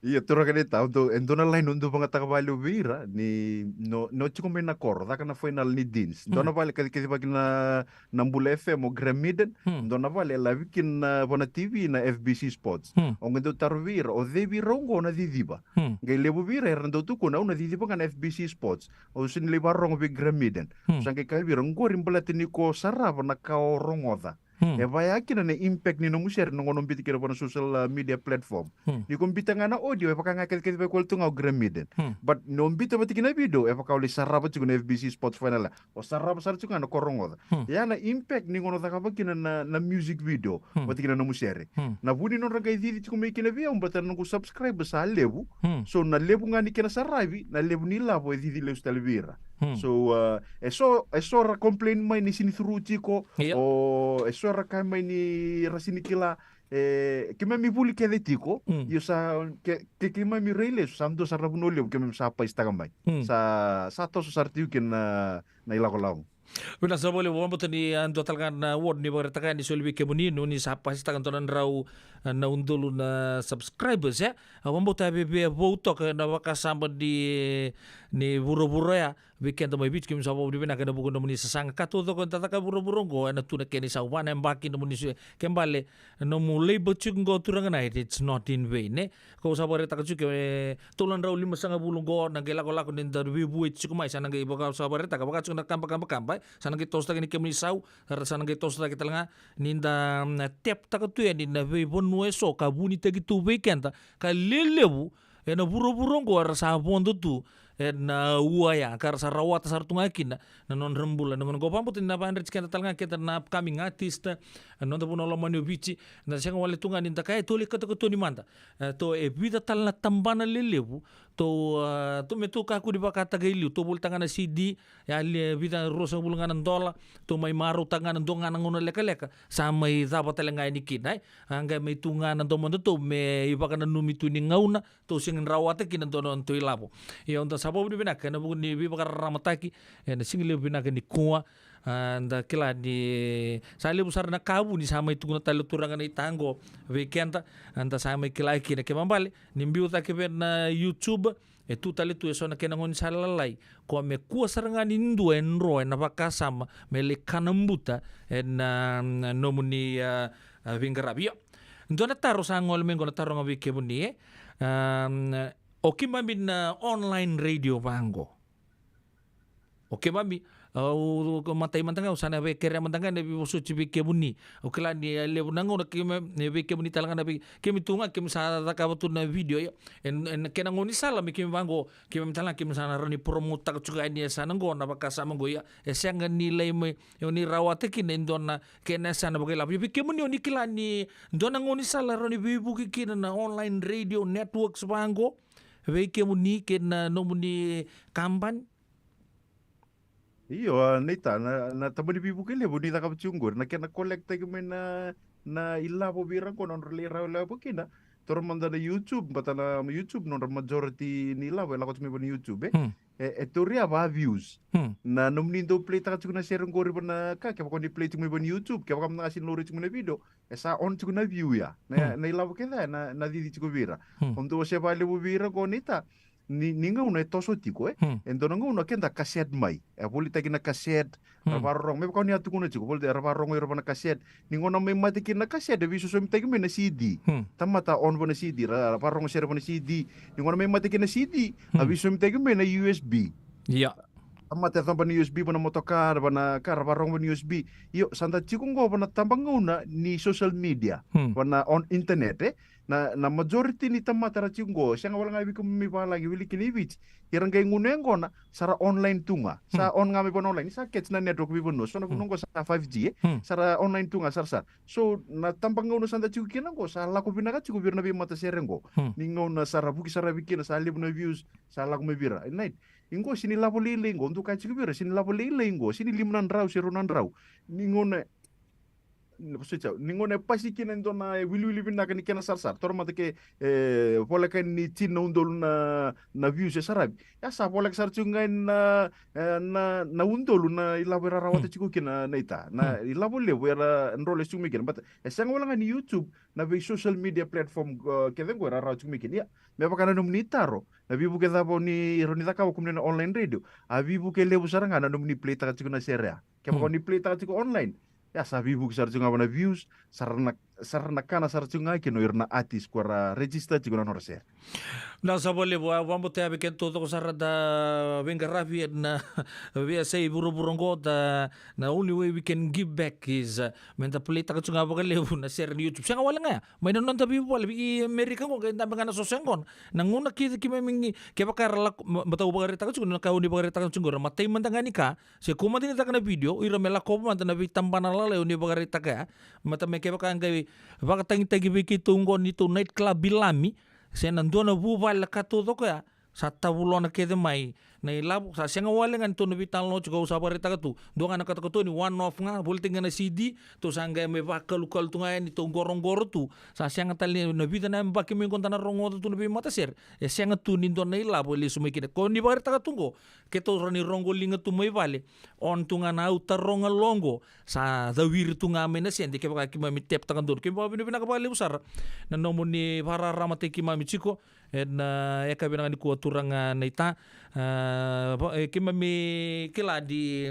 Iya, tura kanita, endo na lain undo mga takabalo vira, ni no chiko may nakorda ka na final ni Deans. Ndo na vale kasi pag na Nambula FM o Gramiden, ndo na vale lavikin na bona TV na FBC Sports. O nga do tarvira, o devi rongo na didiba. Ngay lebo vira, erando tuko na una didiba ka na FBC Sports. O siniliba rongo vi Gramiden. Sangkay kalvira, ngorin balatin ni ko sarap na kao rongoda. E vai aqui na impact ni no musher no ngono biti kira na social media platform. Ni kumpita nga na audio e paka nga kel ba kwal tunga Gramiden. But no mbita ba tikina video e paka uli sarapa tigo na FBC Sports final. O sarapa sar tigo na korongo. Ya na impact ni ngono taka kina na music video ba tikina no musher. Na buni no ragay didi tigo may kina via umbata no ko subscribe sa lebu. So na lebu nga ni kina sarabi na lebu nila po e didi leus talvira. So eso ra complain mai ni sinithuru chiko o eso ra kai mai ni rasini kila kima mi puli ke detiko yo sa ke kima mi reile samdo sa rabuno le ke mi sa pa ista kamai sa to so sartiu ken na ilakolao Bila sa boleh wambo tani ando talkan na word ni beritakan ni solbi kemunino ni sapa sita kantonan rau na undulu na subscribers ya wambo tabi be voto ke na waka samba di ni buru-buru ya weekend mai bit kim sabo di bena kana bukan muni sasang kato to kon tataka buru-buru go na tuna keni sa wana mbaki no muni kembale no mulai bocuk go turang na it's not in vain ne ko sabo reta ka chuke tulan rau 5.5 bulung go na gela ko lako nin darbi buit chukumai sana ga ibo ka sabo reta ka baka chuna kampa sana kita tosta kini kemuni sau sana kita tosta kita lenga ninda tep takatu ya ninda ve bonu eso ka buni tegi tu weekend ka lelebu ena buru-buru go rasa bondo tu na uaya kar sa rawat sar tungakin na non rembula na go pampo tin na bandret kenta talanga kenta na upcoming artist non da puno lamanyo bici na siang wale tunga ninta kaya tole kata ko ni manda to e vida tal na tambana lelebu to metu ka ku di bakata gailu to bul tangana CD ya le vida rosa bulungan dola to may maru tangan ndonga ngono leka sa may dapat talanga ni kinay hangga may tunga na domondo to me ibaka na numitu ni ngauna to sing rawate kinandonon to ilabo iyo sabo ni bina kana bugun ni bibakar ramataki na single bina ni kuwa anda kila ni sali besar na kabu ni sama itu guna talu turangan itango weekend anda sama kila kina ke mambale nimbiu ta ke na YouTube tu tali tu so na kenangon salalai ko me kua sarangan indu enro na pakasama me le kanambuta na nomuni vingarabio ndo na taro sa ngol mengo na taro ngabi kebuni o kimambin online radio pango oke mami au matai mantanga usana be kere mantanga ne bi usu cibi kebuni o kala ni le bunango na ne be kebuni talanga na bi kemi tunga kemi sa ka batu na video ya en kena ngoni sala mi kemi bango kemi talanga kemi sana rani promota juga ni sana ngo na bakasa mango ya esanga nilai me ni rawate kin ndona kena sana bagela bi kebuni ni kila ni ndona ngoni sala rani bi buki kin na online radio networks bango be kemuni ken no muni kamban Iyo, nita, na tabani bibu kele bu nita kap chungur, na kena kolekta kime na illa po birang ko non lera la po kina. Toro manda na YouTube, bata na YouTube non majority nila wala ko tumi ni YouTube etoria ba views. Na nomni do play ta chuna share ngori na ka ke ko ni play tumi ni YouTube, ke kam na asin lori tumi video. Esa on chuna view ya. Na illa po keda na didi chiku bira. Onto se vale bu bira ko nita. Ninga una toso tiko ento nga una kenda kaset mai poli tagi na kaset rabarong me ko ni atu kuna tiko poli rabarong iro na kaset ningo na me mati kina kaset de visu so mi tagi me na CD tamata on bona CD rabarong share bona CD ningo na me mati kina CD aviso mi tagi me na USB ya amate tamba ni USB bona motocar bona karabarong bona USB yo santa tiko ngo bona tambang una ni social media bona on internet na majority ni tamata ra chingo sianga wala ngai bikum mi bala gi wili kini bich irang ngai ngunengo na sara online tunga sa on ngami bon online sa kets na network bi bono so na ngongo sa 5G sara online tunga sar so na tampang ngono sanda chiku kina ngo sa la ko binaka chiku birna bi mata serengo ningo na sara buki sara bikina sa libna views sa la ko me bira night ingo sini la bolile ngo ndu ka chiku bira sini la bolile ngo sini limnan raw sirunan raw ningo na ningone pasi kina ndona wili binaka ni kena sar torma ke pola kan ni tin undol na views sarabi ya sa pola sar chunga na undol na ilabera rawata chiku kina naita na ilabole wera enrole chumi kina but esang wala ni YouTube na be social media platform keden go raw chumi kina ya me bakana num ni taro na bibu ke dabo ni ronita ka kumne na online radio abibu ke lebu saranga na num ni play ta chiku na seria ke ko ni play ta chiku online ya sabi buk sarjunga wana views sarna kana sarjunga kino irna artis kuara register chiguna norse na sabole bo vamos te abiken todo ko sarada venga rafi na we say buru na only way we can give back is menta pelita ka chunga ba lebu na share ni YouTube sanga wala nga may non tabi wala bi America ko kaya tabi na sosengon nanguna ki mingi ke bakar bataw ba reta ka chunga ka uni ba reta ka chunga matay mandangani ka se kuma din ta kana video ira mela ko man na bitambana la uni ba reta ka mata me ke bakang gay baka tangi biki tunggo nito night club bilami se nandona bubal ka todo ka sa tabulo na kede mai na ilabo sa siya nga wala nga ito nabital no chuka usapa rita ka tu doon nga nakatakoto ni one off nga bulting nga na CD to sa nga may bakalukal tu nga yan ito gorong-goro tu sa siya nga tali nabita na baki mo yung konta na rongo tu nabi matasir siya nga tu nindo na ilabo ili sumikina ko ni ba rita ka tungo keto rani rongo linga tu may vale on tu nga na utar ronga longo sa dawir tu nga may na siya hindi kaya baka kimami tep tangan doon kaya baka binabali usar na nomo ni para ramate kimami chiko na eka binang ni kuwa turang na ita kimami kila di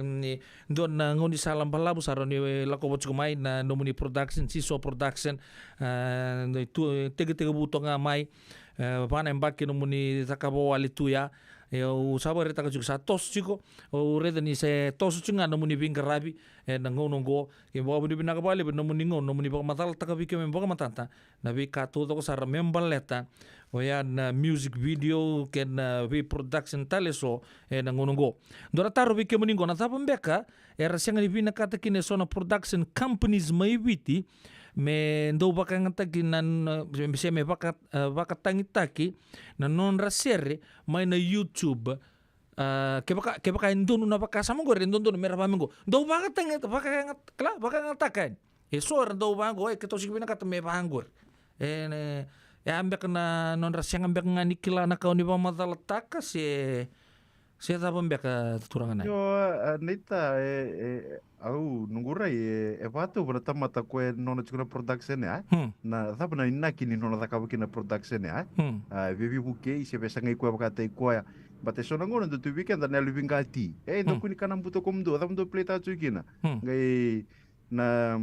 doon na nguni salam pala busaro ni lakobot kumay na nomuni production siso production tega buto nga may panembak nomuni takabo alituya usaba reta ka sa tos chiko o reta ni se tos chunga nomuni bingarabi nangonongo kimbo abuni binakabali nomuni ngon nomuni bakamatala takabi kemi bakamatanta nabi katuto ko sa membaleta o yan music video ken production taleso nangonongo dora taro bi kemi ningo na tapon beka era siyang ni binakata kine so na production companies may witi me ndo baka ngata kinan me baka tangitaki na non rasere may na YouTube ke baka indon na baka sama go indon no mera pamingo ndo baka tangit baka ngatakan eso ndo bango keto sig binakata me bangor ambek na non rasya ambek nga nikila na kauni ba matalataka si Saya tahu mbak turangan Yo, nita, au, nungurai, vatu, wana tamata koe nona chikuna production ya. Na thapa na inaki ni nona thakawa kina production ya. Vivi buke, se pesa ngai koe wakata i koe. Bate sona ngona ndo tu weekend na living gati. Ndo kuni kana mbuto komdo, thapa ndo play tatu ikina. Ngai, na...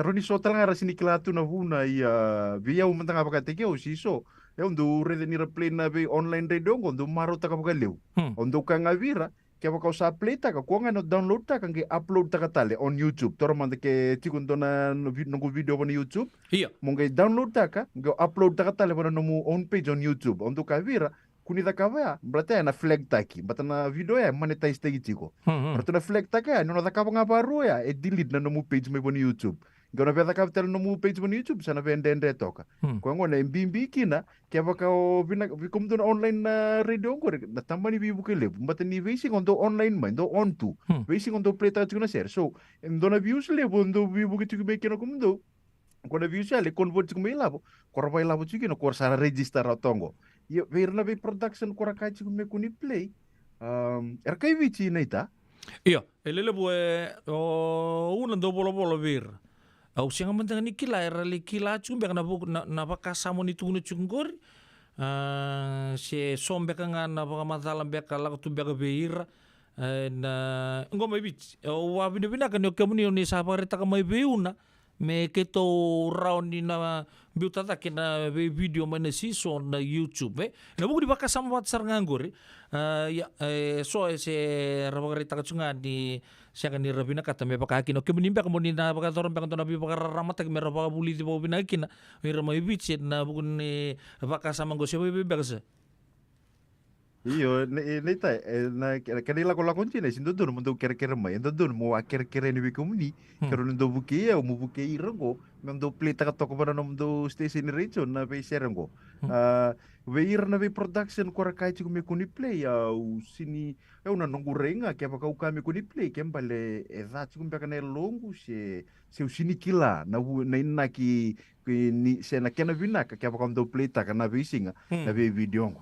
Roni so talanga rasini kilatu na vuna ia via umantanga wakata keo siso. Ndo rede ni play na be online radio ndo maro takapaka leu. Ondo ka nga vira, kaya waka sa play taka, kung nga download taka, nge upload taka tali on YouTube. Toro man ke tikun do na nungu video on YouTube. Iya. Mong download taka, nge upload taka tali wana nomu on page on YouTube. Ondo ka vira, kuni taka vaya, berarti na flag taki. Bata na video ya monetize tagi tiko. Berarti na flag taka ya, nuna taka nga baru ya, delete na nomu page mo on YouTube. Gana vya taka tali nomu page on YouTube, sana vende toka. Kwa ngona mbimbi kina, kaya waka o vikom do na online na radio ko na tambani bibu ke lebu mbata ni visi kondo online ma ndo on tu visi kondo play ta tuna ser so ndo na views lebu ndo bibu ke tuku mekeno kumdo ko na views ale convert tuku melabo ko bai labo tuku no ko sara register otongo yo verna be production ko rakai tuku mekuni play erkai vici naita Iya, elele bue una do bolo vir. Au siang mentang ni kila era li kila chung bek na pakasamo ni tunu chungor. Si sombe nga na pagkamatalang beka lang tu beka beira na ngo may bit o binibina kan yung kamuni ni sa parita ka may beuna me keto round ni na biuta ta kina video man season na YouTube na buku di baka sama wat sar nganggur ya so se rabagarita ka chunga di siya kan ni rabina kata me pakaki no kemunimba kamuni na baka toron baka to na bi baka ramata me rabaka buli di bo binakina me ramay bit na buku ni baka sama go siya baka sa Iyo, neta, na kanila ko lakon china, sindo doon mo daw kere-kere may, ndo doon mo kere-kere ni wikumuni, kero ndo buki ya, mo buki irango, ndo plita ka toko para ndo station radio na be serango. Weir na be production ko rakai chiku me kuni play au sini, na nongu renga kaya baka ukami kuni play kembale edha chiku mbeka na longu se usini kila na inaki ni se na kena vinaka kaya baka ndo plita ka na be isinga na be video ngo.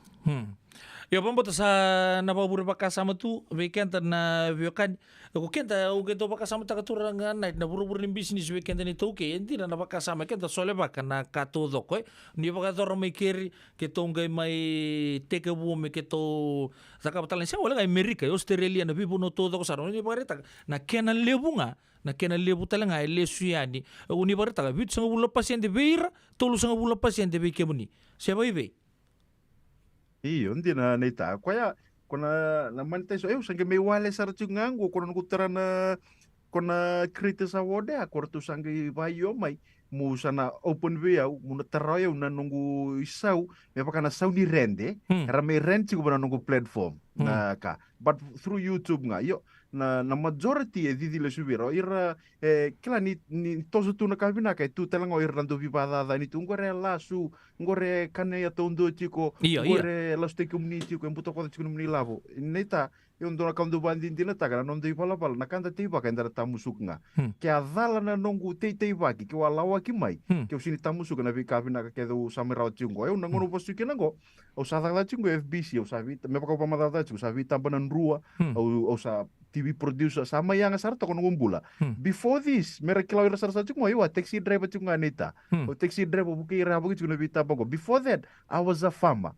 Ya pambo sa napabura pa kasama tu weekend na weekend ko kenta o keto pa kasama ta katuranga night na buru ni business weekend ni to ke hindi na napakasama kenta sole ba kana katudo ko ni pa kator may keri ketong may take bu me keto sa kapital siya wala kay Amerika Australia na bibo no todo ko sa ni pa reta na kenan lebu nga na kenan lebu talanga lesu yani uni pa reta bit sa bula pasyente beira tolu sa bula pasyente be kemuni siya ba ibe Iyo, hindi na naita. Kaya, kuna naman tayo, sangge may wale sa ratungango, kuna nagutara na, kuna krita sa wode, ako rato sangge bayo may, mo sana open view, muna tarayaw na nungu isaw, may baka na saw ni rende, kaya may rent sigo ba na nungu platform, na ka. But through YouTube nga, yo, na majority didile subiro ira kila ni toso tu na kabina kay tu talango irlando vivada ni tu ngore lasu ngore kane ya tondo chiko ngore laste community ko embuto ko chiko ni lavo neta yung dona kam do bandin dinata kana non dei pala pala nakanda tiba kay ndara tamusuk nga kaya dala na nongu tei baki ki walawa ki mai ki usini tamusuk na vi kabina kay do samira chingo eu nangono postu kinango o sa dala chingo FBC o sa vita me pako pamadada chingo sa vita banan rua o sa TV producer sama yang sarta kono ngumbula. Before this, mera kilaw ira sarsa chukmo iwa taxi driver chunga nita. O taxi driver buki ira buki chukuna bita bago. Before that, I was a farmer.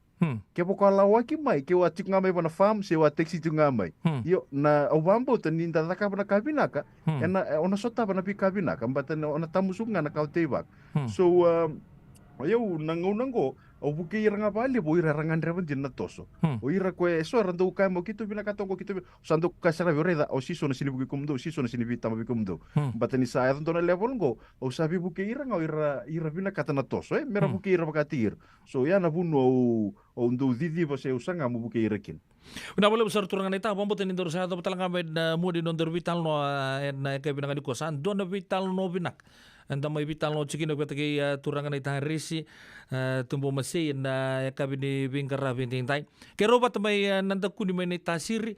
Kaya po kalawa ki mai, kaya wa chunga mai wana farm, siya wa taxi chunga mai. Yo, na awambo ta ninda taka pa na kabinaka, na ona sota pa na pi kabinaka, mbata na ona tamusuk nga na kautebak. So, ayaw, nangunango, o buki ira nga bali, bo ira rangan revan din na toso. O ira kwe, so rando kaya mo kito binakatongo kito, sando kasara vireda, o siso na sinibuki kumdo, siso na sinibita mabikumdo. Bata ni sa ayatong na level ngo, o sabi buki ira nga, ira binakata na toso, mera buki ira makatir. So yan abuno, o ndo didi ba sa usanga mo buki ira kin. Na boleh besar turangan ita apa mboten indor sa to talang kami na mudi nondor vital no na kay binangan ko san do na vital no binak anda may vital no chikin ko tagay turangan ita risi tumbo masay na kabi ni bingkara binting tay kero bat may nanda kuni may tasiri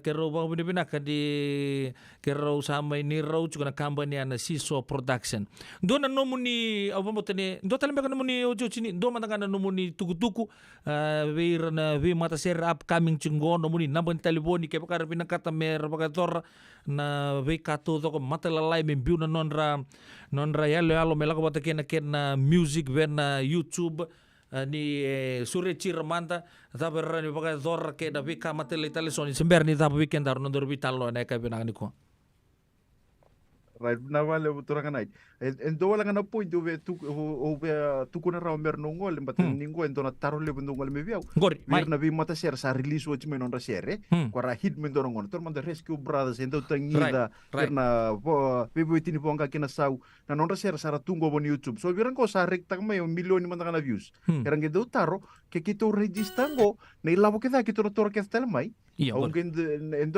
kero ba binibinaka di kero sama ini raw juga na company na Siso Production. Do na nomo ni abo mo tani do talimba ka nomo ni ojo chini do matanga na nomo ni tukutuku weir na we mata ser upcoming chingo nomo ni nambang telefoni ke pakar pinakata mer pakator na we kato to ko mata lalai membiu na nonra yalo melako bata kena music na YouTube ni sure cirmanta tapi rani pakai zor ke da vika matele tale soni sember ni tapi weekend dar no dorbi tallo na ka binang ni ko right na wale turang night en do wala na point do ve tu kuna raw mer no ngol mbata ningo en dona taro le bundu ngol me viau gori mai na vi mata ser sa release wo chime non rasere kwara hit men dona ngol tor manda rescue brothers en do tangida na vi tini ponga kina sau na non rasere sa tungo bon YouTube so viran ko sa rek tak may million ni manda na views erang ge do taro ke kito registango na ilabo kita kito tor ke tel mai aunque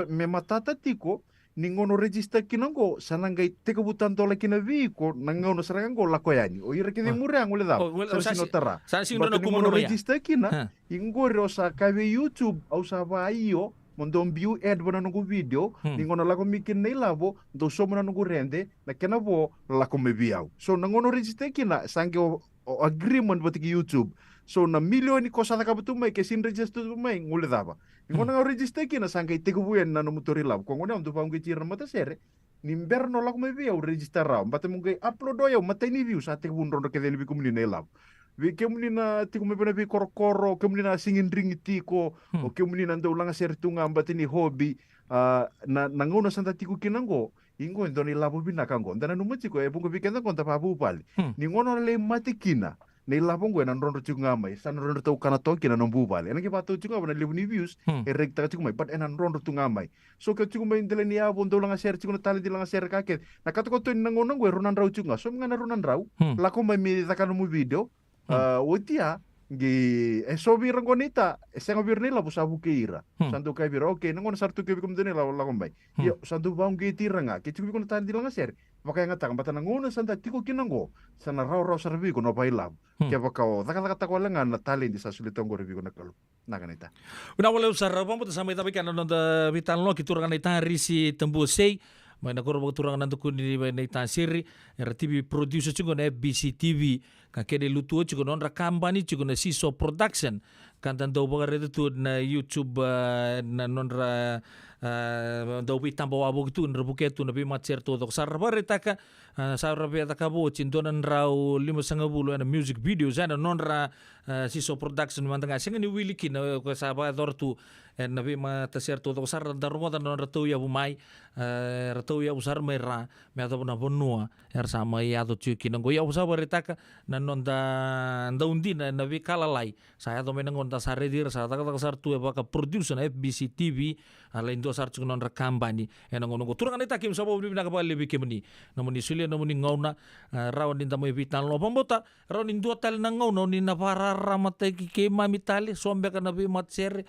me matata tiko ningono register kinango sanangai teka butan tola kina viko nangono sarango lakoyani o ira kide mure angole da sa sinotara sa sinono kumono register kina ingore osa kabe YouTube au sa vaio mondom view ad bona no video ningono lako mikin nei labo do somona no rende na kena bo lako me biau so nangono register kina sange agreement batiki YouTube so na milioni kosa ta kabutu mai ke sin register mai ngule daba ngona nga register kina sangai tiku buyen na no motori lab ko ngona mtu pangu chira mata sere nimberno lak mai via register ra mbate mungai upload yo mata ni views ate bun rondo ke deli bi kumni ne lab vi kemni na tiku me bena bi korokoro kemni na singin ring tiko o kemni na ndo langa ser tunga mbate ni hobby na ngona santa tiku kinango ingo ndoni labo binakango ndana numachiko e bungo bikenda konta pabu pali ni ngono le matikina nei labong gue nan rondo chunga mai san rondo tau kana toki na nombu bale ena ke patu chunga na lebu ni views e rek ta chunga mai but enan rondo tunga mai so ke chunga mai ndele ni abo ndo langa share chunga tali di langa share kake na kato ko to nangono gue ronan rau chunga so ngana ronan rau la ko mai mi takano mu video otia gi so birang konita senga birni la busabu ke ira santu kai biro okay nangono sartu ke bikum dene la ko mai yo santu baung ke tiranga ke chunga ko tali di langa share makanya ngatang bata nangono santa tiko kinango sana raw sarbi ko no bailab kaya bakao taka wala nga natali di sa sulitong gore ko nakalo nakanita una wala usar pampo sampai tapi kan no da vital no kiturang na risi tembusei may nakorbo turang nanto kuni na siri era TV producer chugo na FBC TV ka kede lutuo chugo non ra company chugo na Siso Production kan tanto bagare tu na YouTube na non ra daw tambo abo gitu nrebuketu na bimat certo to sarbar taka sarbar taka bo cindonan raw 5.5 na music videos ana non ra Siso Production mantanga singa ni wiliki na ko saba dortu na bimat certo to sar darungo non ratu ya bumai ratu ya usar mera me ato na bonua sama ya to chuki ngo ya usar taka na non da undina na vi kalalai saya to menangon ta saredir sa taka sar tu ba ka producer na FBC TV ala indo sar chung non rekam bani ena ngono turang ani takim sabo bibina ka bali bikemni namuni sulia namuni ngauna rawan din tamoy vital no pambota rawan din duatal na ngauno ni na para ramate ki mamitali sombe ka na bi matser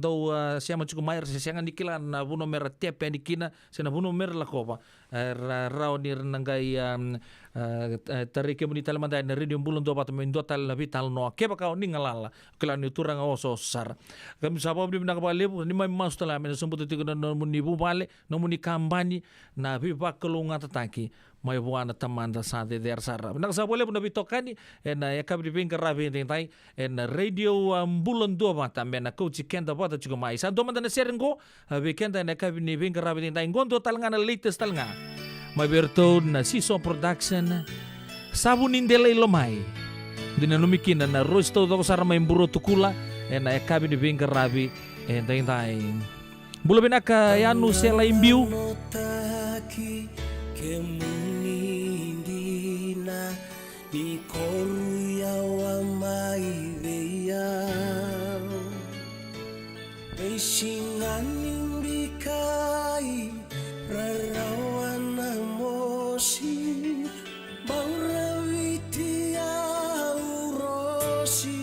do siama chuku mayer sianga nikila na buno mer tepe nikina sena buno mer la kopa rawan ni nangai tari kemuni talamanda na radio bulon do batame duatal na vital no keba ka ni ngalala kila ni turang oso sar kami sabo bibina ka bali ni may mas tala men sumbuto tigo na muni bubale no muni kambani na biba kelunga tataki may buana tamanda sa de sara nakasabole na bitokani na yakabri bingka rabi tintai na radio bulon do mata men na coach kenda bota chugo mai sa do manda na serengo weekend na kabri ni bingka rabi tintai ngondo talanga na latest talanga may berto na Siso Production sabunin dele lomai dinanumikin na rosto do sara may buro tukula na yakabri ni bingka rabi entay bula binaka yanu sela imbiu kemunindina di koruya wa maiveya pesingan imbikai rarawan mosi baurawiti aurosi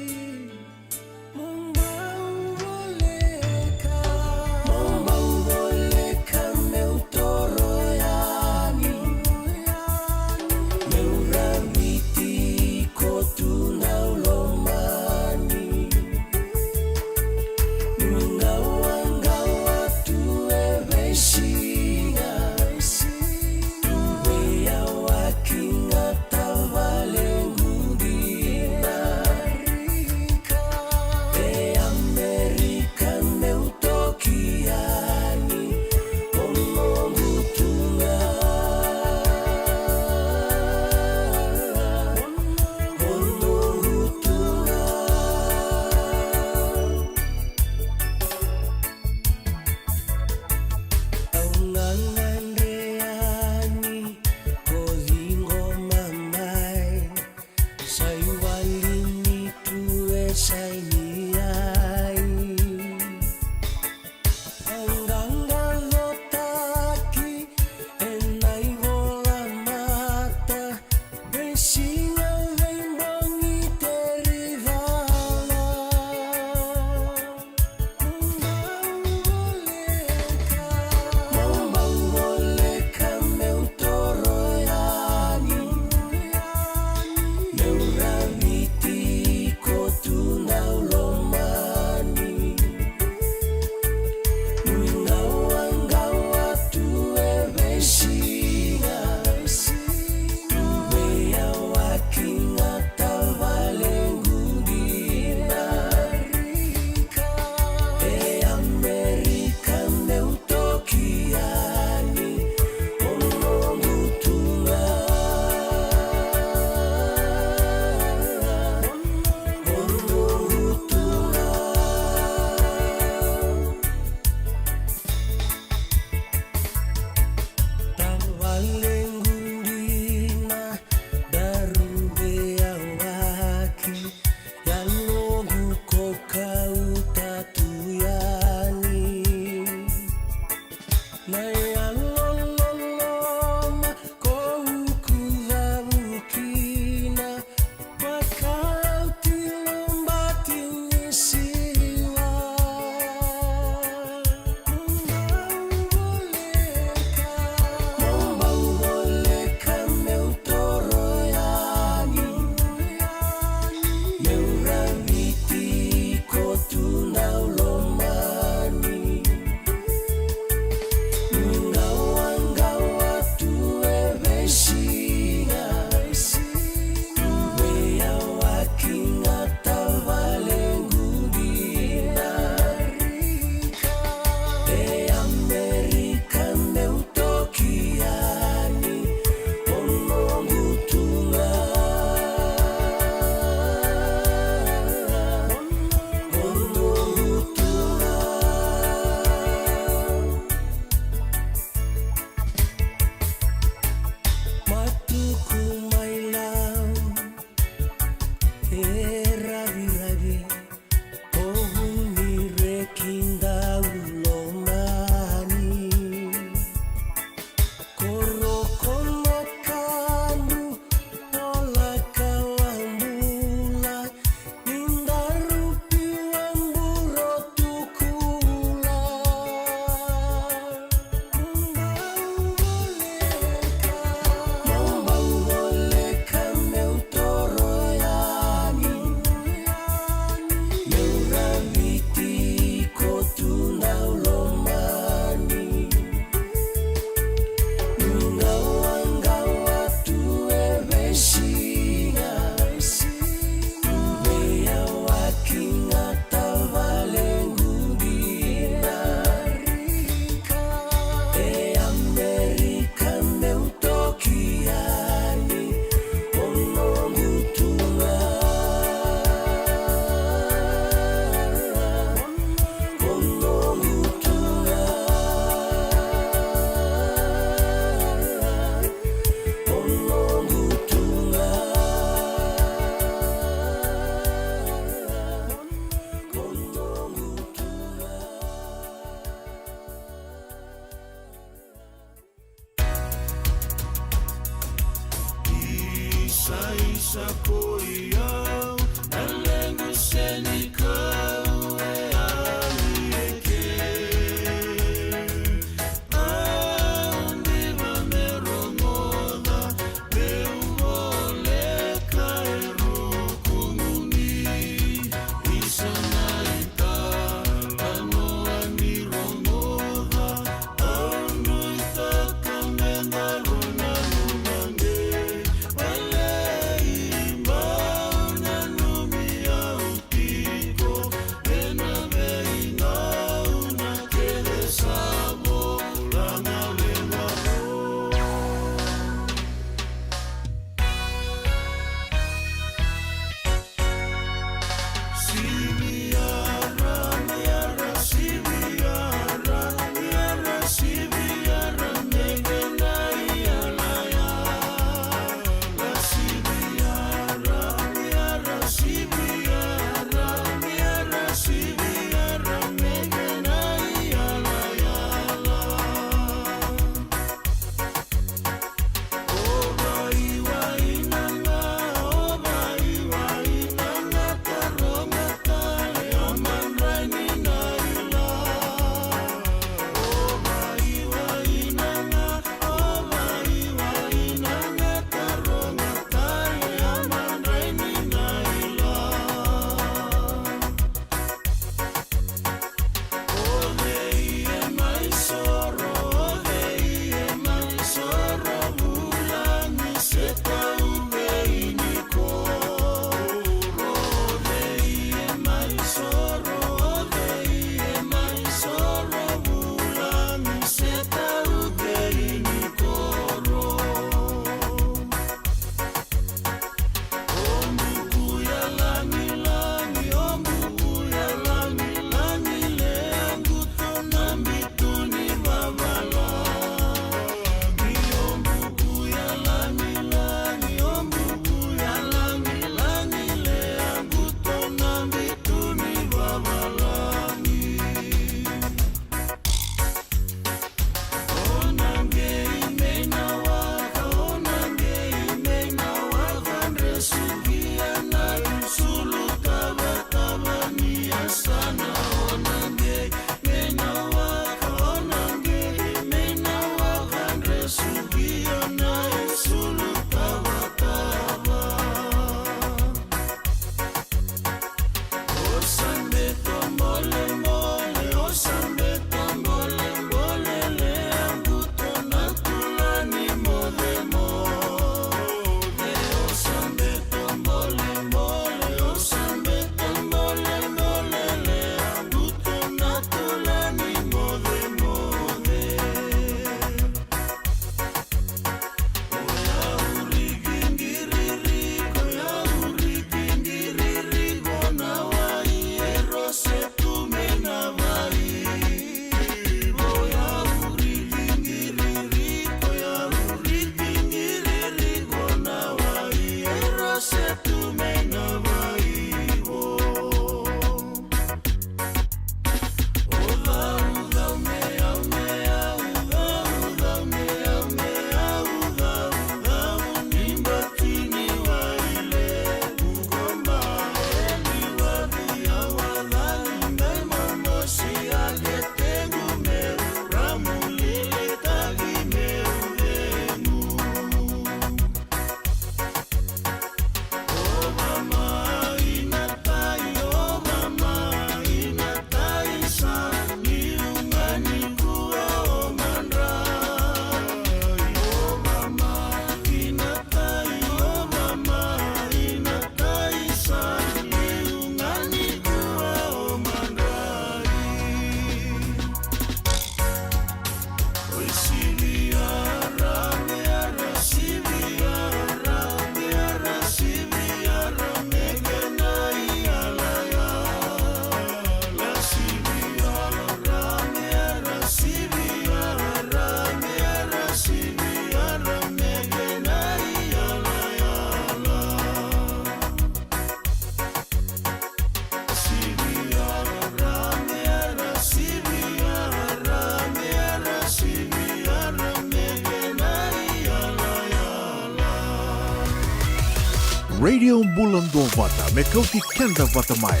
Radio Bulan Dua Vata Mekauti Kenda Vata Mai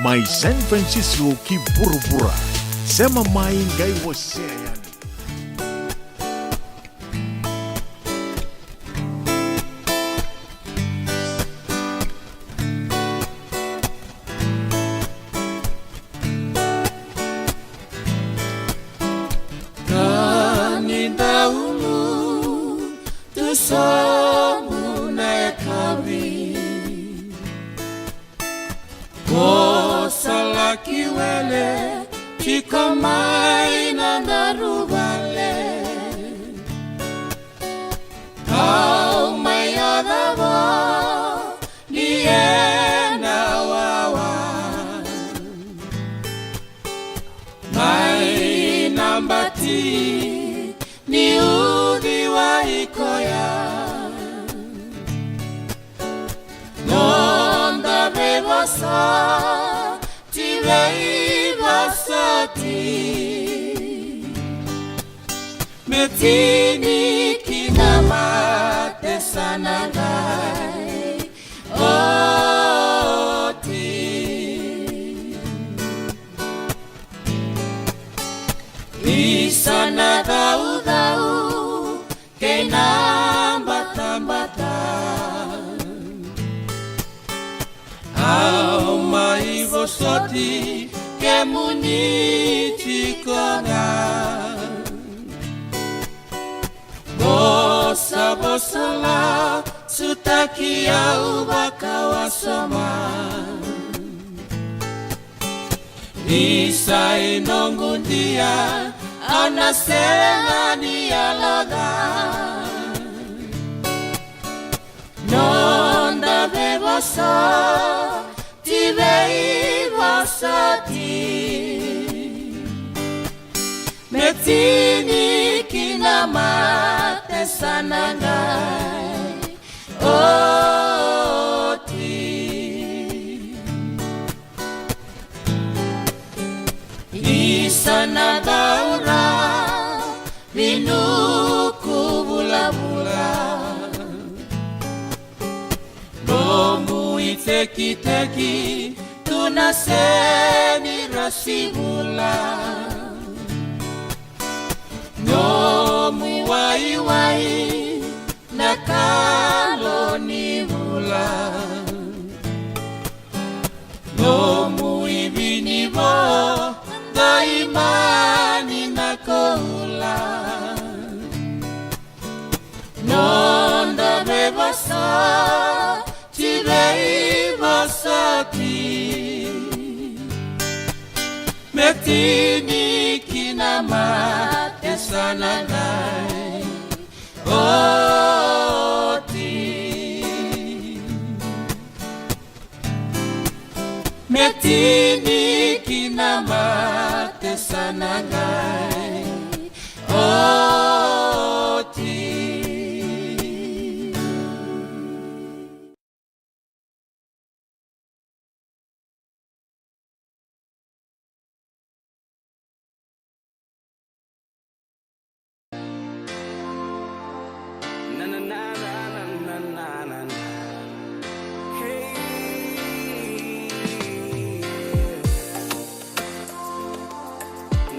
Mai San Francisco ki Burubura Sema Mai Gai Waseayani Metini kinamate sanangai oti Isana dau kenambata Au mai vosoti ke muniti kona Bosa la sutaki au bakawasoma Isai nongundia anasema ni aloga Nonda bebosa tivei vasati Metini kinamate sanangai oti Isana daura minuku bula-bula Nomu iteki-teki tunaseni rasibula Nomu wai-wai nakalo ni bula Nomu ibinibo daimani nakoula Nonda bebasa tivei basati Metini kinamate sanangai oti Metini kinamate sanangai oti Na na na na na na na na. Hey.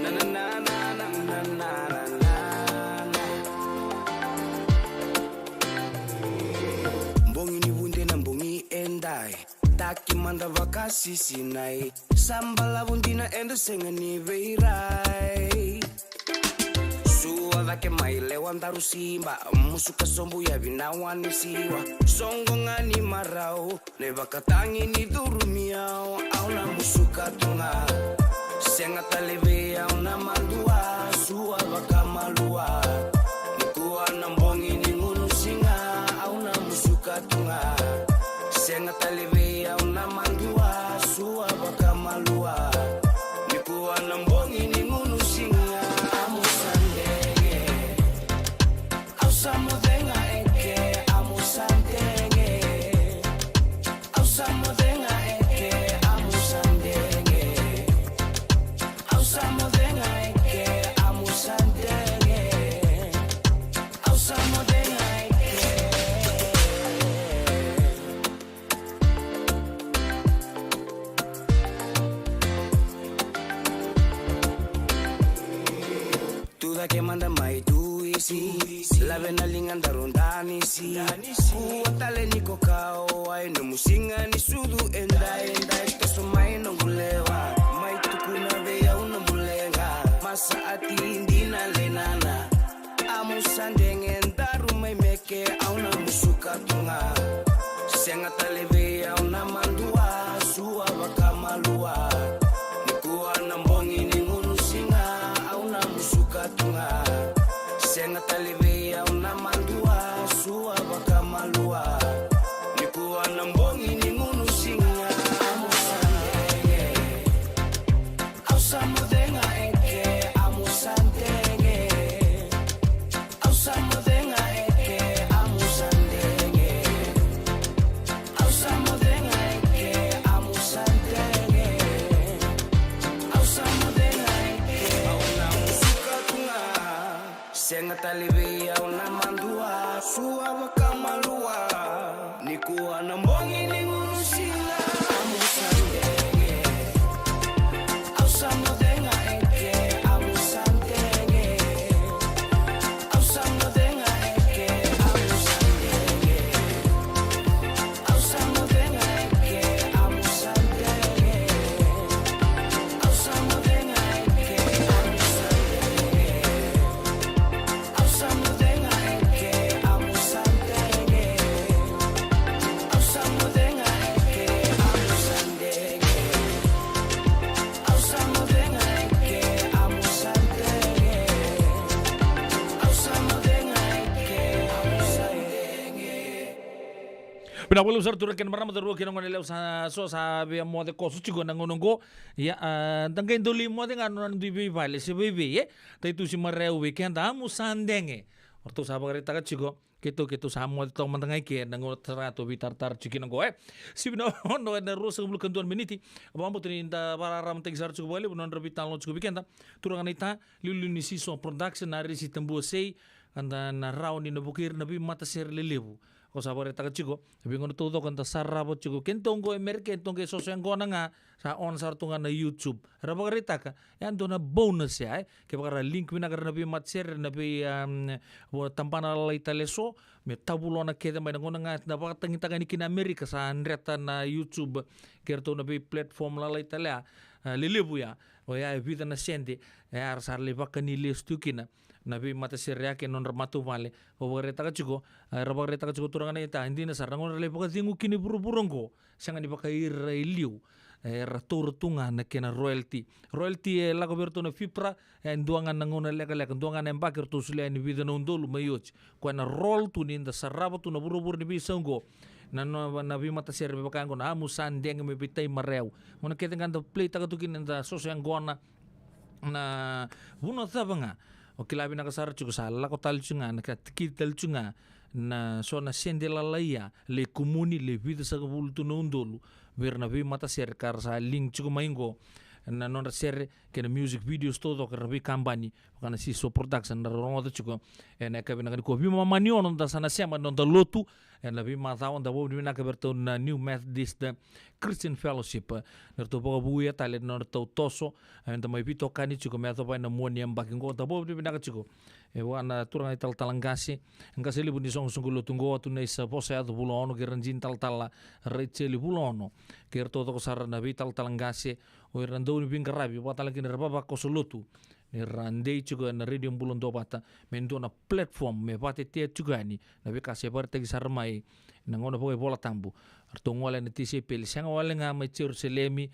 Na na na na na na na na na. Mbongi ni bunde na mbongi endai. Taki manda vakasi sinai. Sambala bundina endo senga ni veirai. Suava ke maile wandaru simba Musuka sombu ya binawani siwa Songo ngani marau Neba katangi ni duru miau Auna musuka tunga Senga taleve auna mandua Suava kamalua Nikuwa nambongi ni ngunu singa Auna musuka tunga Senga taleve auna mandua Suava kamalua Nikuwa nambongi ni ngunu singa Some que manda mai tuisi lave na linga ndarondani si kuotale niko kao ai no musinga ni sudu enda esto mai no gulewa mai tukuna veya una mulenga masa ati indina lenana amusandenge ndaru mai meke auna musuka tunga senga taleve auna mandua sua bakamalua nikuwa nambongi ni ngunusinga auna musuka tunga senga taleve auna mandua sua bakamalua nikuwa nambongi ni ngunusinga amusandenge ausamudenga eke amusandenge ausamudenga eke amusandenge ausamudenga eke amusandenge ausamudenga eke auna musuka tunga senga taleve auna mandua sua bakamalua nikuwa na mbongi ni ngurusinga amusandenge ausamudenga eke amusandenge ausamudenga eke amusandenge ausamudenga eke amusandenge ausamudenga eke amusandenge ausamudenga eke amusandenge ausamudenga eke amusandenge ausamudenga eke amusandenge ausamudenga eke amusandenge. Pinawala usar turakan marama daru kina ngone lew sa so sa be mo de kosu chigo nangonongo ya tangkai doli mo de ngano nan dibi vale se bebe ye tai tu si mareu weekend amu sandenge orto sa bagare taka chigo keto sa mo to mantangai ke nango trato vitar chikino go si bino no na rosa bulu kantuan meniti abambo tini da pararam tegisar chigo bale bunon rabital no chigo weekend turangan ita lilu ni si so production na risi tembo sei anda na rauni no bukir na bi mata ser lelebu ko sabore taka chigo bi ngono todo kan ta sarrabo chigo kentongo emerke kentongo sosengona nga sa on sartunga na YouTube rabagare taka yan do na bonus ya ke bagara link bina garna bi matser na bi bo tampana lai taleso me tabulona keda mai ngona nga na ba tangi tagani kin Amerika sa andreta na YouTube kerto na bi platform la lai tala lelebu ya o ya vida na sende ya sar le bakani le stukina nabi mata seria ke non ramatu vale o bereta ka chigo rabareta ka chigo turanga ita hindi na sarang on le paka tingu kini puru-purongko sanga ni paka iliu ratur tunga na kena royalty la goberto na fipra duangan nangona leka duangan empakir tu sule ni vida no ndolu mayoch ko na roll tu ni nda sarabo tu na buru-buru ni bisango na nabi mata seria paka ngo na musandeng me bitay mareu mona ketengan da play ta tu kin nda sosengona na buno tabanga o kilabi nakasar chuko sa la ko tal chunga na kital chunga na so na sende la laia le komuni le vida sa bultu no ndolu ver na vi mata ser kar sa link chuko maingo na non ser ke na music videos todo ke rabi kambani kana si so production na rongo chuko na ka bina ko vi mamani on da sana sema non da lotu na vi mata on da bo ni na ka berto na new methodist Christian Fellowship nerto bo buya tale non to toso and mai vito kani chuko me to pa na moni ambaki ngo da bo ni na ka chuko e wana turang ital talangasi ngasi libu ni song sunggulo tunggo tu nei sa posa do bulono ke ranjin tal tala receli bulono ke to to sar na vital talangasi o rando ni bingarabi watala kin rababa kosolutu ni randei chugo na radio bulon do bata mendo na platform me bate te chugani na bika se parte ki sar mai na ngono po bola tambu arto ngole na tisi pel sanga wale nga mai Jerusalemi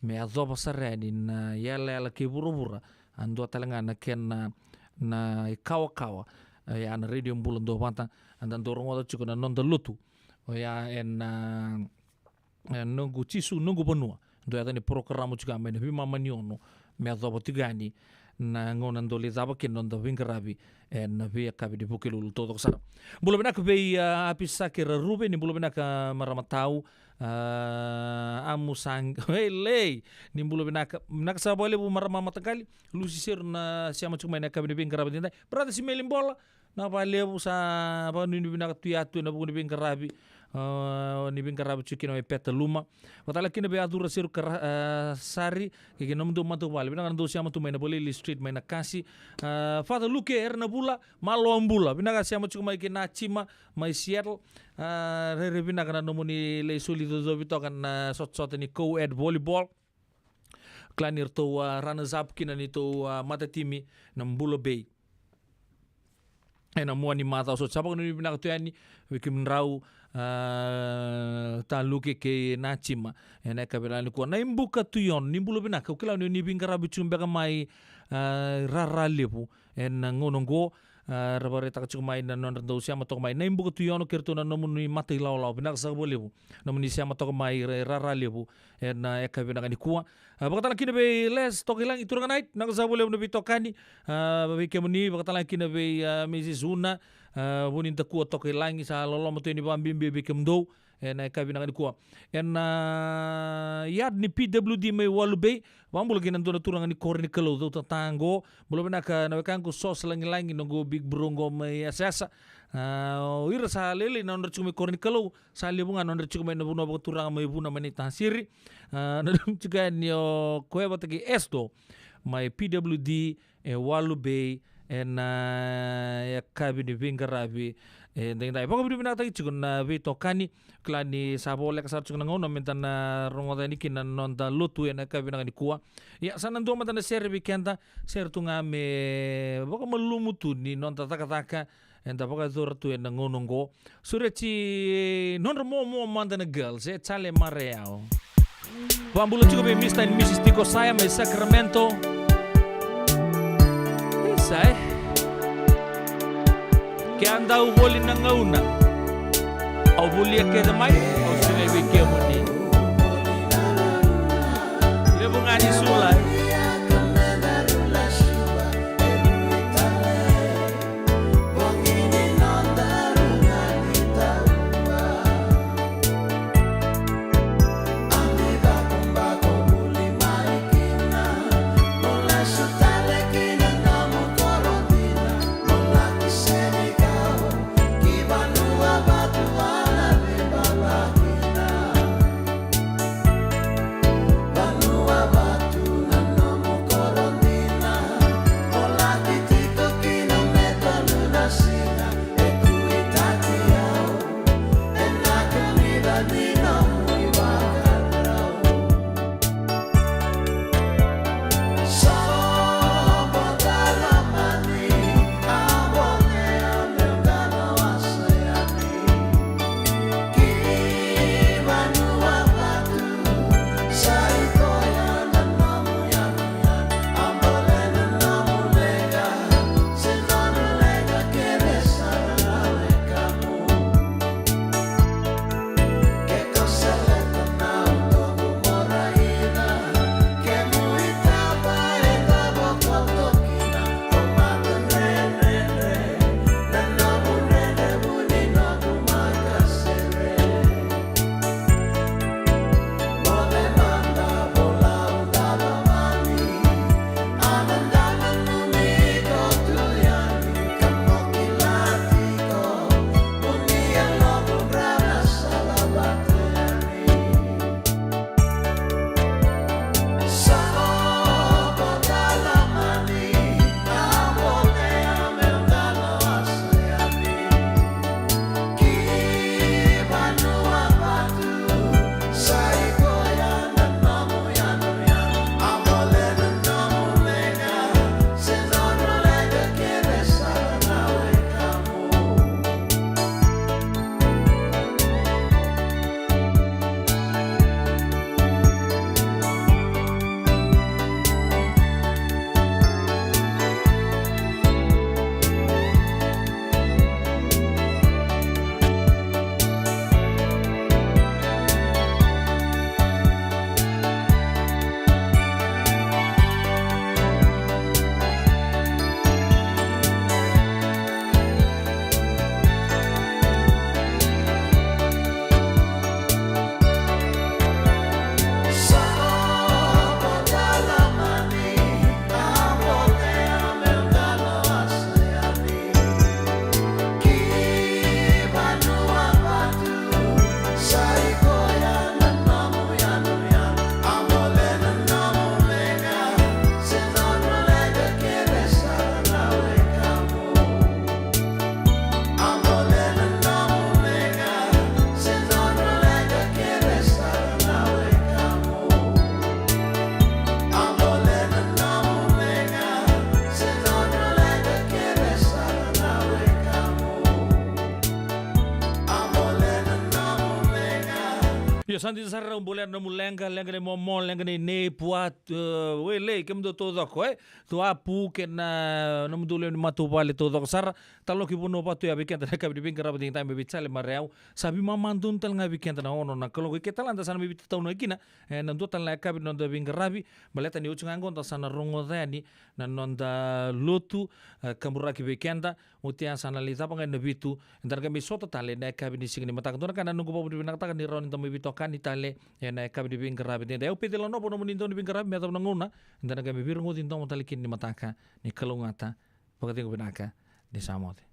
me adoba sarani na yala ke burubura ando talanga na ken na kawa ya na radio bulon do bata andan dorongo chugo na non da lutu o ya en nungu chisu nungu bonua do ya ni programa chuga me na bi mamaniono me adoba tigani na ngonan doli zaba kin non da vingarabi na via kabi di bukilul todo sara bulo benak be apisa ke rube ni bulo benak maramatau amusang hele ni bulo benak sa bole bu maramata kali lusi ser na siama cuma na kabi di vingarabi dinda berada si melim bola na pa lebu sa pa ni benak tuyatu na bu di vingarabi ni bingkara bucuki na peta luma watala kina be adura siru sari ke nom do matu wale bina ndo siama tu maina bolili street maina kasi fata luke erna bula malombula bina ka siama cuku mai ke nachima mai Seattle re bina kana nomuni le suli do bito kan sot ni co-ed volleyball klanir to runners up kina ni to mata timi na Mbula Bay ena mua ni mata so sapa ni bina ka tuani wikim rau ta luke ke nachima ena ka bela ni ko na imbuka tuyon ni Mbula bina ka kila ni bingara bichum bega mai rara lepu en ngonongo rabare tak cuma main non rendo siama tok mai nem buku tuyono kerto na nomuni mati law binak sa bolebu nomuni siama tok mai rara lebu en eka binak ni kuwa bakatala kina be les tok ilang iturang night nak sa bolebu nabi tokani be kemuni bakatala kina be Mrs. Una bunin ta kuwa tok ilang sa lolo mo ni bambim be kemdo en eka binak ni kuwa en yad ni PWD mai walube wambul ginan dona turang ni korni kelo do tango belum nak na kangku sos langi nunggu big brongo mai asasa ira sa lele na onder cumi korni kelo sa libungan onder cumi na buna turang mai buna mani tasiri na dum juga ni koe bataki esto mai PWD walube en ya kabini vingarabi deng dai pokok bidi binatang cikun na vi tokani klani sabole kasar cikun ngono mentan rongoda ni kinan nonta lutu en ka binang ni kuwa ya sanan do matan ser bikenta ser tunga me pokok melumutu ni nonta taka en ta pokok zor tu en ngono ngo sureci non mo mantan girls chale mareao Wambulu juga be Mr. and Mrs. Tiko saya me Sacramento isai que anda o boli na ngauna au boli ke da mai au sine be ke moni le bungani sulai Biasanya di sarang boleh namu lenga ni momol lenga ni puat wele kem do todo ko tu apu kena namu dulu ni matu bale todo sar talo ki puno patu ya bikin tanda kabi diping kerap ting time bicara mareau sabi mamantun tel nga bikin tanda ono na kalau kita landa sana bibi tau lagi na nantu tel la kabi nonda bing kerabi baleta ni ucung anggon sana rongo ni na nonda lotu kamuraki bikin ta utian sana lita pangai nabitu entar kami soto tale na kabi ni singni mata kantor kan nunggu bawa dipinang takan ni ron tamu bitokan ni tale ya na kabi di bing kerabi ni deu piti lono pono muninto di bing kerabi meta nanguna entar kami birungu tinto motalikin ni mataka ni kalungata pagating binaka ni samote.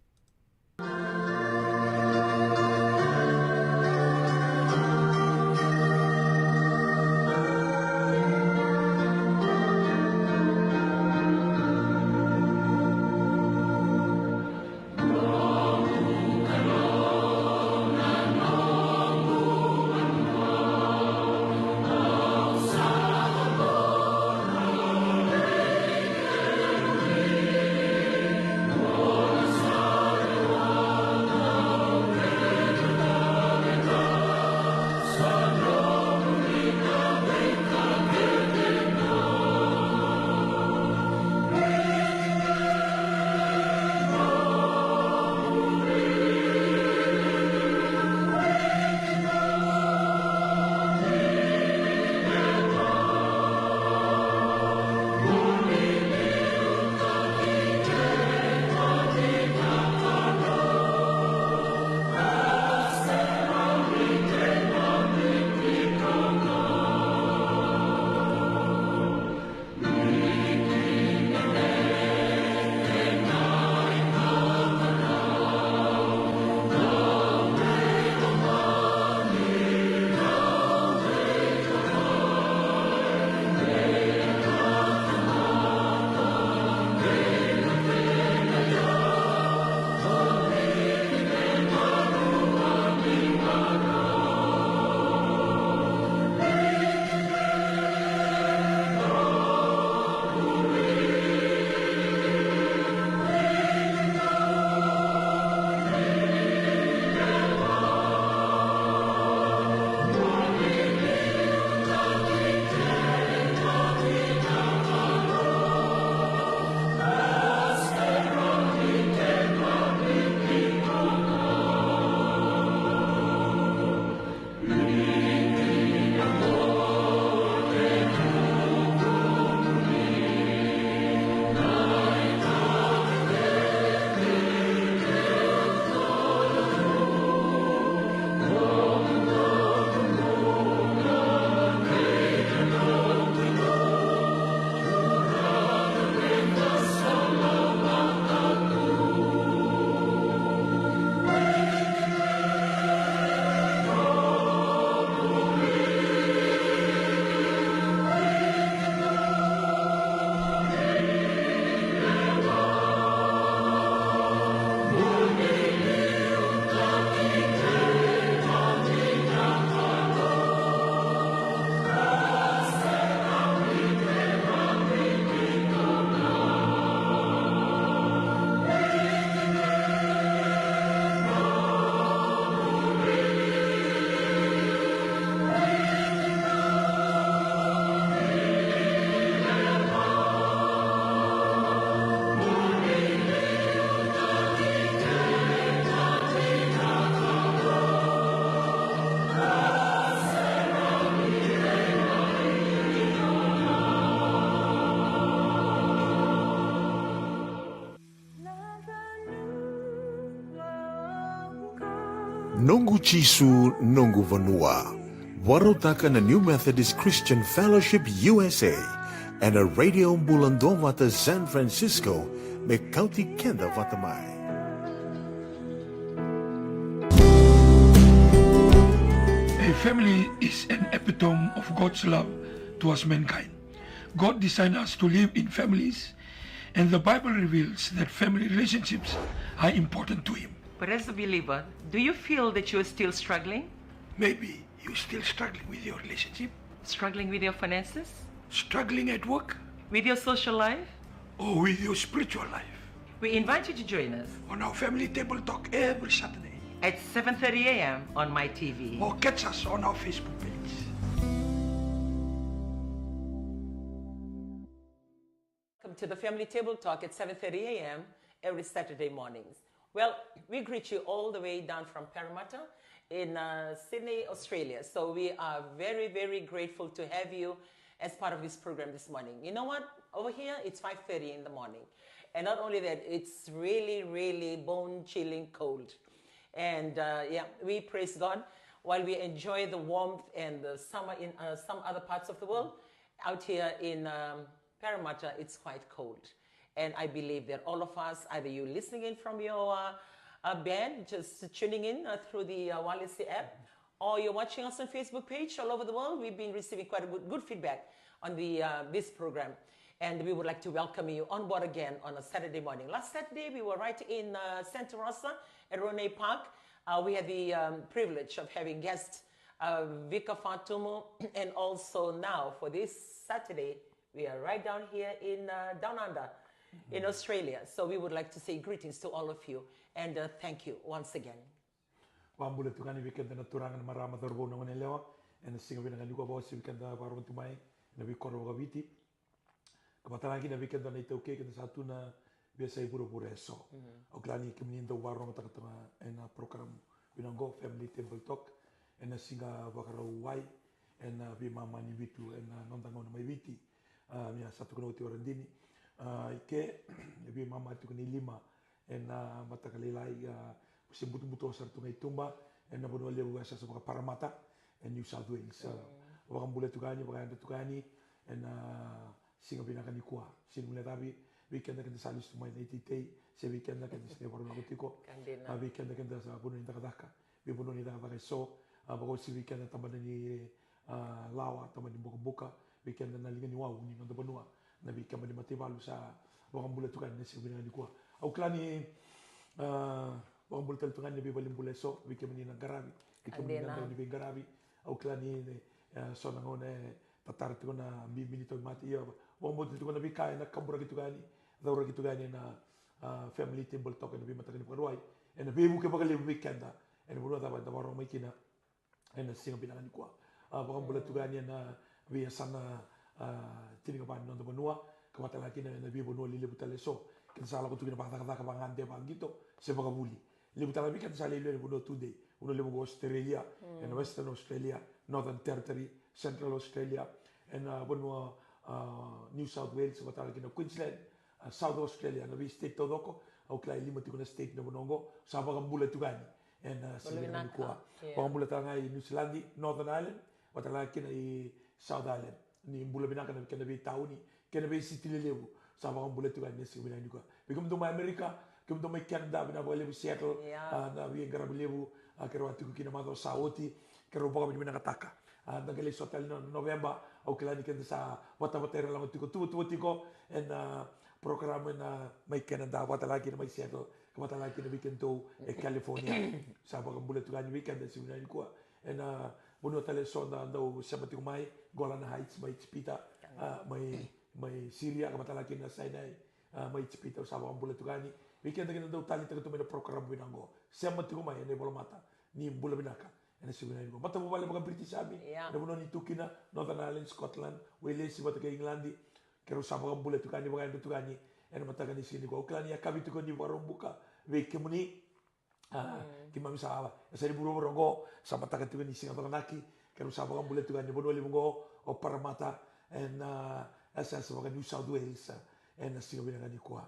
Nongu Chisu Nongu Vanua. Warotaka na New Methodist Christian Fellowship USA and a radio Bulandong Vata San Francisco me County Kenda Vatamai. A family is an epitome of God's love towards mankind. God designed us to live in families, and the Bible reveals that family relationships are important to Him. But as a believer, do you feel that you're still struggling? Maybe you're still struggling with your relationship, Struggling with your finances? struggling at work, With your social life? or with your spiritual life. We invite you to join us On our family table talk every Saturday. at 7:30 a.m. on my TV. Or catch us on our Facebook page. Welcome to the Family Table Talk at 7:30 a.m. every Saturday mornings. Well, we greet you all the way down from Parramatta in Sydney, Australia. So we are very, very grateful to have you as part of this program this morning. You know what? Over here, it's 5:30 in the morning. And not only that, it's really, really bone-chilling cold. And we praise God while we enjoy the warmth and the summer in some other parts of the world. Out here in Parramatta, it's quite cold. And I believe that all of us, either you listening in from your bed, just tuning in through the Wallis app, or you're watching us on Facebook page all over the world, we've been receiving quite a good feedback on this program. And we would like to welcome you on board again on a Saturday morning. Last Saturday, we were right in Santa Rosa at Ronay Park. We had the privilege of having guests Vika Fatumu, and also now for this Saturday, we are right down here in Down Under in Australia. So we would like to say greetings to all of you and thank you once again. Wambule tukani weekend na turangan marama dorbo na ngone lewa en singa bina ngani ko bosi weekend da baron tumai na bi koro ga viti kamatala ki na weekend na ito ke kita satu na biasa puro puro eso o klani ke menindo waro mata kata en program binango family table talk en singa bakara wai en bi mama ni bitu en nontango na mai viti mia satu kono ti orandini ke bi mama tu ni lima en mata kalilai se butu asar tungai tumba en bono le buasa sa Parramatta en New South Wales wa mbule tukani wa tukani en singa bina kani kwa sin mule tabi weekend kan salis tumai nei se weekend kan se bono na gutiko weekend kan sa bono ni takadaka bi bono ni takadaka so bago si weekend tambah ni lawa tambah ni buka weekend na linga ni wa uni no bonua na bi kama ni matibalu sa wa mbule tukani ne se bina kani kwa au klani Wang bultel tungan ni bibalim buleso, wiki menina garabi, wiki menina ni bi garabi, au klani so nangone tatar tu na bi minito mati ya, wang bultel tu na bi kai na kambura gitu gani, daura gitu gani na family table talk na bi mata ni paruai, na bi buke bakal weekend da, na bulu da ba ro mai kina, na singa binangan kwa, wang bultel tu gani na bi sana tininga ban no benua, kamata lagi na bi benua lile butale so, kita salah ko tu kina kata bangan dia bang gitu, sebab kabuli. Libu talabi kan sali le buno today uno le bugo Australia and Western Australia, Northern Territory, Central Australia and buno New South Wales batala kina Queensland, South Australia na bi state todoko au klai lima tikuna state na bonongo saba kambula tukani and sila kwa kambula tanga i New Zealand, Northern Island batala kina i South Island ni mbula binaka na kina bi tauni kina bi city lebu saba kambula tukani ni sila ni kwa bikum to America kum to mai Canada bina boleh bu Seattle na bi ngara lebu kero atu kina mado saoti kero boka bina kataka na gele hotel no November au klani kenda sa wata la tiko tu tiko en program na mai Canada wata lagi na mai Seattle wata lagi na weekend to California sa ba kambula tu kan weekend si bina ko en buno tele sonda do sabati mai Golan Heights mai Chipita mai Syria wata lagi na Sinai mai Chipita sa ba kambula tu kan weekend kita do tali tu mai program binango sabati mai ne bola mata ni bula binaka ena siguna ko mata mo bale mga British Army na buno ni tukina Northern Ireland Scotland Wales bata ka England kero sa mga bula tukani mga tukani ena mata ka ni sini ko klani ya kabitu ko ni warong buka we kemuni kimami sa sa ni buro rongo sa mata ka tukani singa naki kero sa mga bula tukani buno limungo o Parramatta en asa sa mga New South Wales en singa binanga ni ko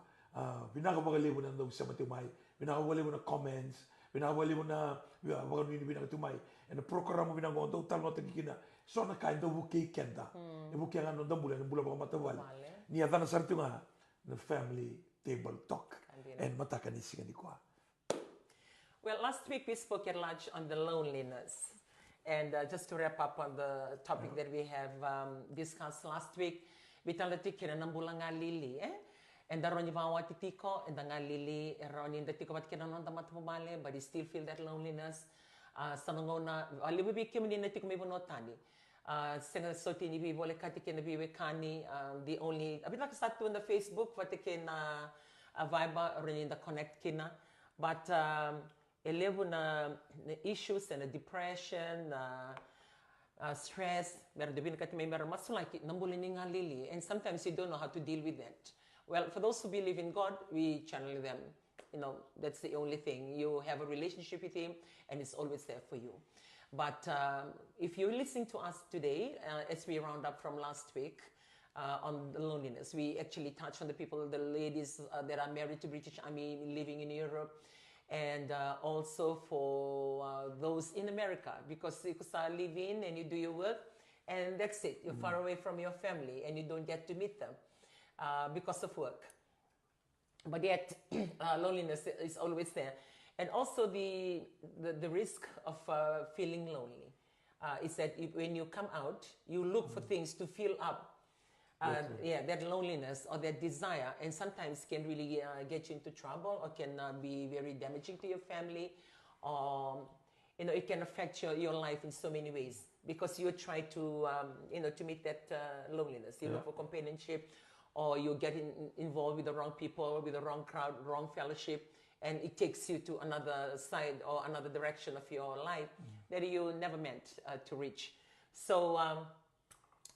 binaka mga libo na do sa matumay binaka mga libo na comments binaka mga libo na mga nini binaka tumay and the program mo binaka do tal no tagikina so na kain do buki kenda e buki nga no dambula no bula mga matawal ni adana sartu nga the family table talk and mataka ni singa ni kwa. Well, last week we spoke at large on the loneliness. And just to wrap up on the topic that we have discussed last week, we tell the tikina nambulanga lili, and the Ronny Vawa Titiko, and the Lili, Ronny and the Tiko Vatkinon, the Matamale, but you still feel that loneliness. Sanangona, a little bit coming in the Tikmibo Notani. Senga Sotini Vivo, Katikin, the Vive Kani, the only, a bit like start to on the Facebook, Vatican, a Viber, or in the Connect Kina. But elevo na issues and depression, stress, meron din ka may meron mas like nambulining halili, and sometimes you don't know how to deal with that. Well, for those who believe in God, we channel them. You know, that's the only thing. You have a relationship with Him, and it's always there for you. But if you're listening to us today, as we round up from last week on the loneliness, we actually touched on the people, the ladies that are married to British Army living in Europe, and also for those in America, because you live in and you do your work, and that's it. You're far away from your family, and you don't get to meet them because of work. But yet, loneliness is always there. And also the risk of feeling lonely is that when you come out, you look for things to fill up that loneliness or that desire, and sometimes can really get you into trouble, or can be very damaging to your family, or it can affect your life in so many ways, because you try to to meet that loneliness. You look for companionship, or you get involved with the wrong people, with the wrong crowd, wrong fellowship, and it takes you to another side or another direction of your life that you never meant to reach. So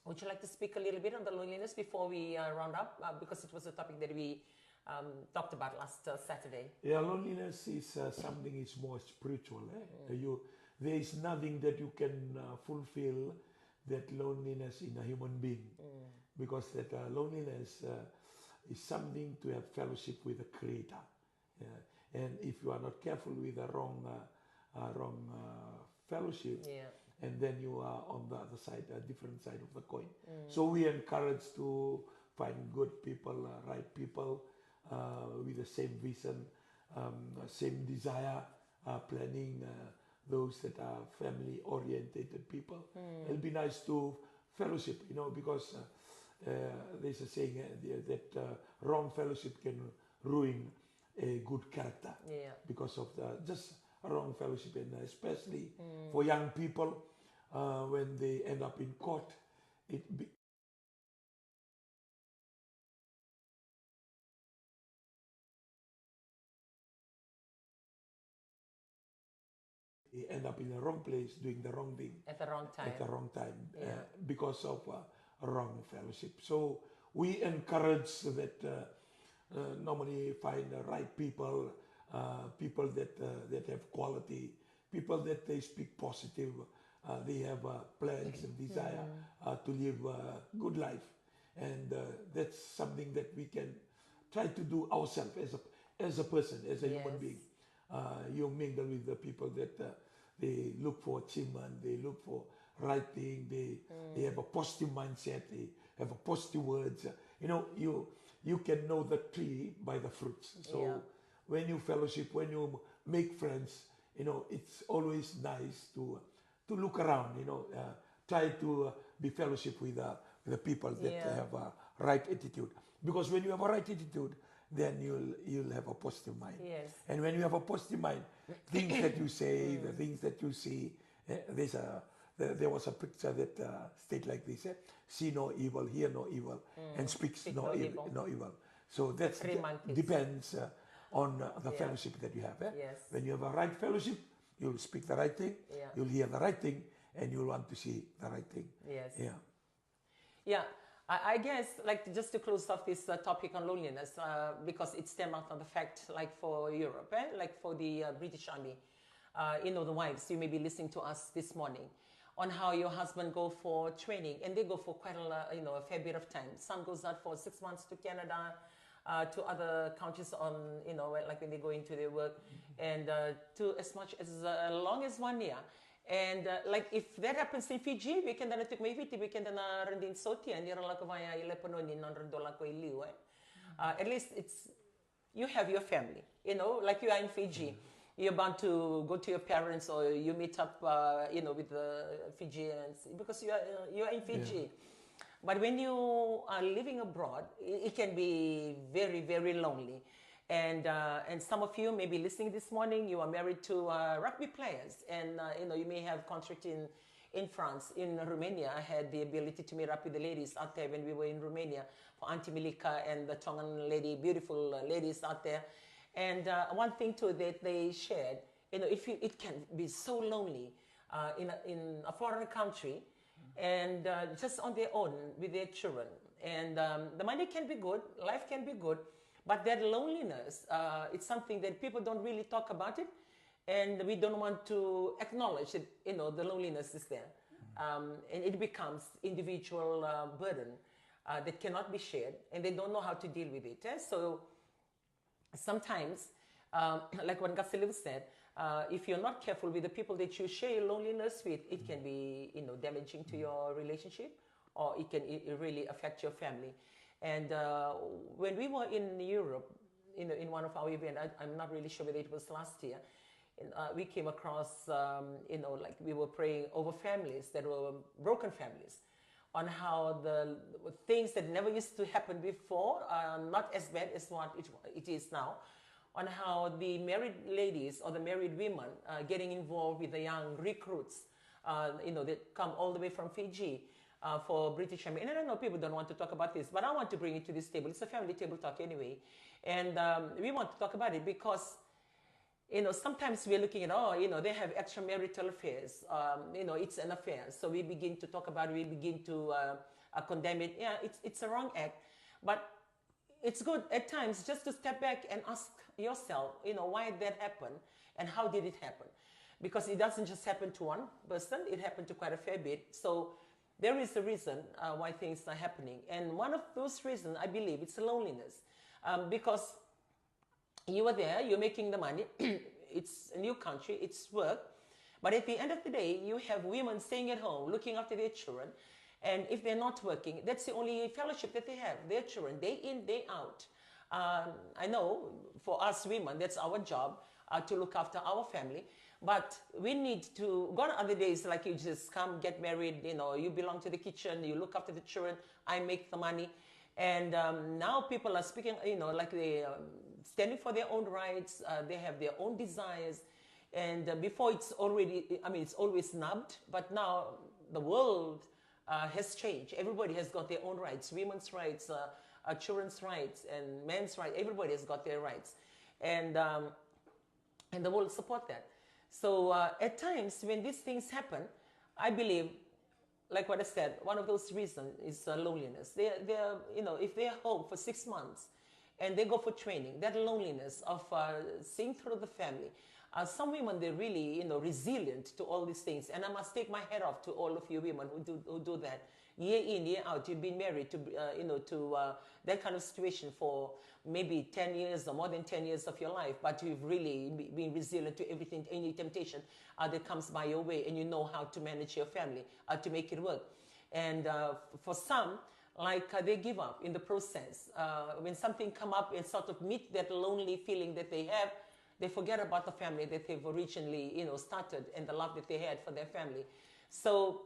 would you like to speak a little bit on the loneliness before we round up? Because it was a topic that we talked about last Saturday. Yeah, loneliness is something is more spiritual. There is nothing that you can fulfill that loneliness in a human being, because that loneliness is something to have fellowship with the Creator. And if you are not careful with the wrong fellowship, and then you are on the other side, a different side of the coin. So we encourage to find good people, right people, with the same vision, same desire, planning, those that are family-oriented people. It'll be nice to fellowship, because there's a saying that wrong fellowship can ruin a good character because of just wrong fellowship, and especially for young people when they end up in court, they end up in the wrong place doing the wrong thing at the wrong time. Because of wrong fellowship. So we encourage that normally find the right people, people that have quality, people that they speak positive, they have plans and desire to live a good life, and that's something that we can try to do ourselves as a person, as a human being. You mingle with the people that they look for achievement, they look for right thing, they have a positive mindset, they have a positive words. You can know the tree by the fruits. So when you fellowship, when you make friends, it's always nice to look around, try to be fellowship with the people that have a right attitude. Because when you have a right attitude, then you'll have a positive mind. Yes. And when you have a positive mind, things that you say, the things that you see, there was a picture that stayed like this: see no evil, hear no evil, and speak no evil. So that depends on the fellowship that you have. Yes. When you have a right fellowship, you'll speak the right thing, you'll hear the right thing, and you'll want to see the right thing. Yes. Yeah. I guess, like, just to close off this topic on loneliness, because it stems out of the fact, like for Europe, like for the British Army, the wives, you may be listening to us this morning, on how your husband go for training, and they go for quite a fair bit of time. Some goes out for 6 months to Canada, to other countries on, like when they go into their work, and to as much as long as 1 year. And like if that happens in Fiji, we can tuk may viti, we can rendin soti, and you're like via $11 ko iliu. At least you have your family, like you are in Fiji. You're bound to go to your parents, or you meet up, with the Fijians, because you are in Fiji. Yeah. But when you are living abroad, it can be very, very lonely. And some of you may be listening this morning, you are married to rugby players, and you may have contract in France, in Romania. I had the ability to meet up with the ladies out there when we were in Romania, for Auntie Milika and the Tongan lady, beautiful ladies out there. And one thing too that they shared it can be so lonely in a foreign country, and just on their own with their children. And the money can be good, life can be good, but that loneliness, it's something that people don't really talk about it, and we don't want to acknowledge it. The loneliness is there, and it becomes individual burden that cannot be shared, and they don't know how to deal with it. So sometimes, like what Gassilov said, if you're not careful with the people that you share your loneliness with, it can be damaging to your relationship, or it can really affect your family. And when we were in Europe, in one of our events, I'm not really sure whether it was last year, we came across, like we were praying over families that were broken families, on how the things that never used to happen before are not as bad as what it is now, on how the married ladies or the married women getting involved with the young recruits, that come all the way from Fiji for British Army. And I know people don't want to talk about this, but I want to bring it to this table. It's a family table talk anyway. And we want to talk about it because, sometimes we're looking at, they have extramarital affairs. It's an affair. So we begin to talk about it. We begin to condemn it. Yeah, it's a wrong act. But it's good at times just to step back and ask yourself, why that happened and how did it happen? Because it doesn't just happen to one person, it happened to quite a fair bit. So there is a reason why things are happening. And one of those reasons, I believe, it's loneliness. Because you are there, you're making the money, it's a new country, it's work. But at the end of the day, you have women staying at home, looking after their children. And if they're not working, that's the only fellowship that they have, their children, day in, day out. I know for us women, that's our job, to look after our family. But we need to, gone are the days like you just come, get married, you belong to the kitchen, you look after the children, I make the money. And now people are speaking, like they standing for their own rights, they have their own desires. And before it's always snubbed, but now the world has changed. Everybody has got their own rights, women's rights, children's rights, and men's rights. Everybody has got their rights. And the world support that. So at times when these things happen, I believe, like what I said, one of those reasons is loneliness. They're if they're home for 6 months and they go for training, that loneliness of seeing through the family. Some women, they're really, resilient to all these things. And I must take my hat off to all of you women who do that. Year in, year out, you've been married to, that kind of situation for maybe 10 years or more than 10 years of your life, but you've really been resilient to everything, any temptation that comes by your way, and you know how to manage your family, to make it work. And for some, they give up in the process. When something come up and sort of meet that lonely feeling that they have, they forget about the family that they've originally, started, and the love that they had for their family. So,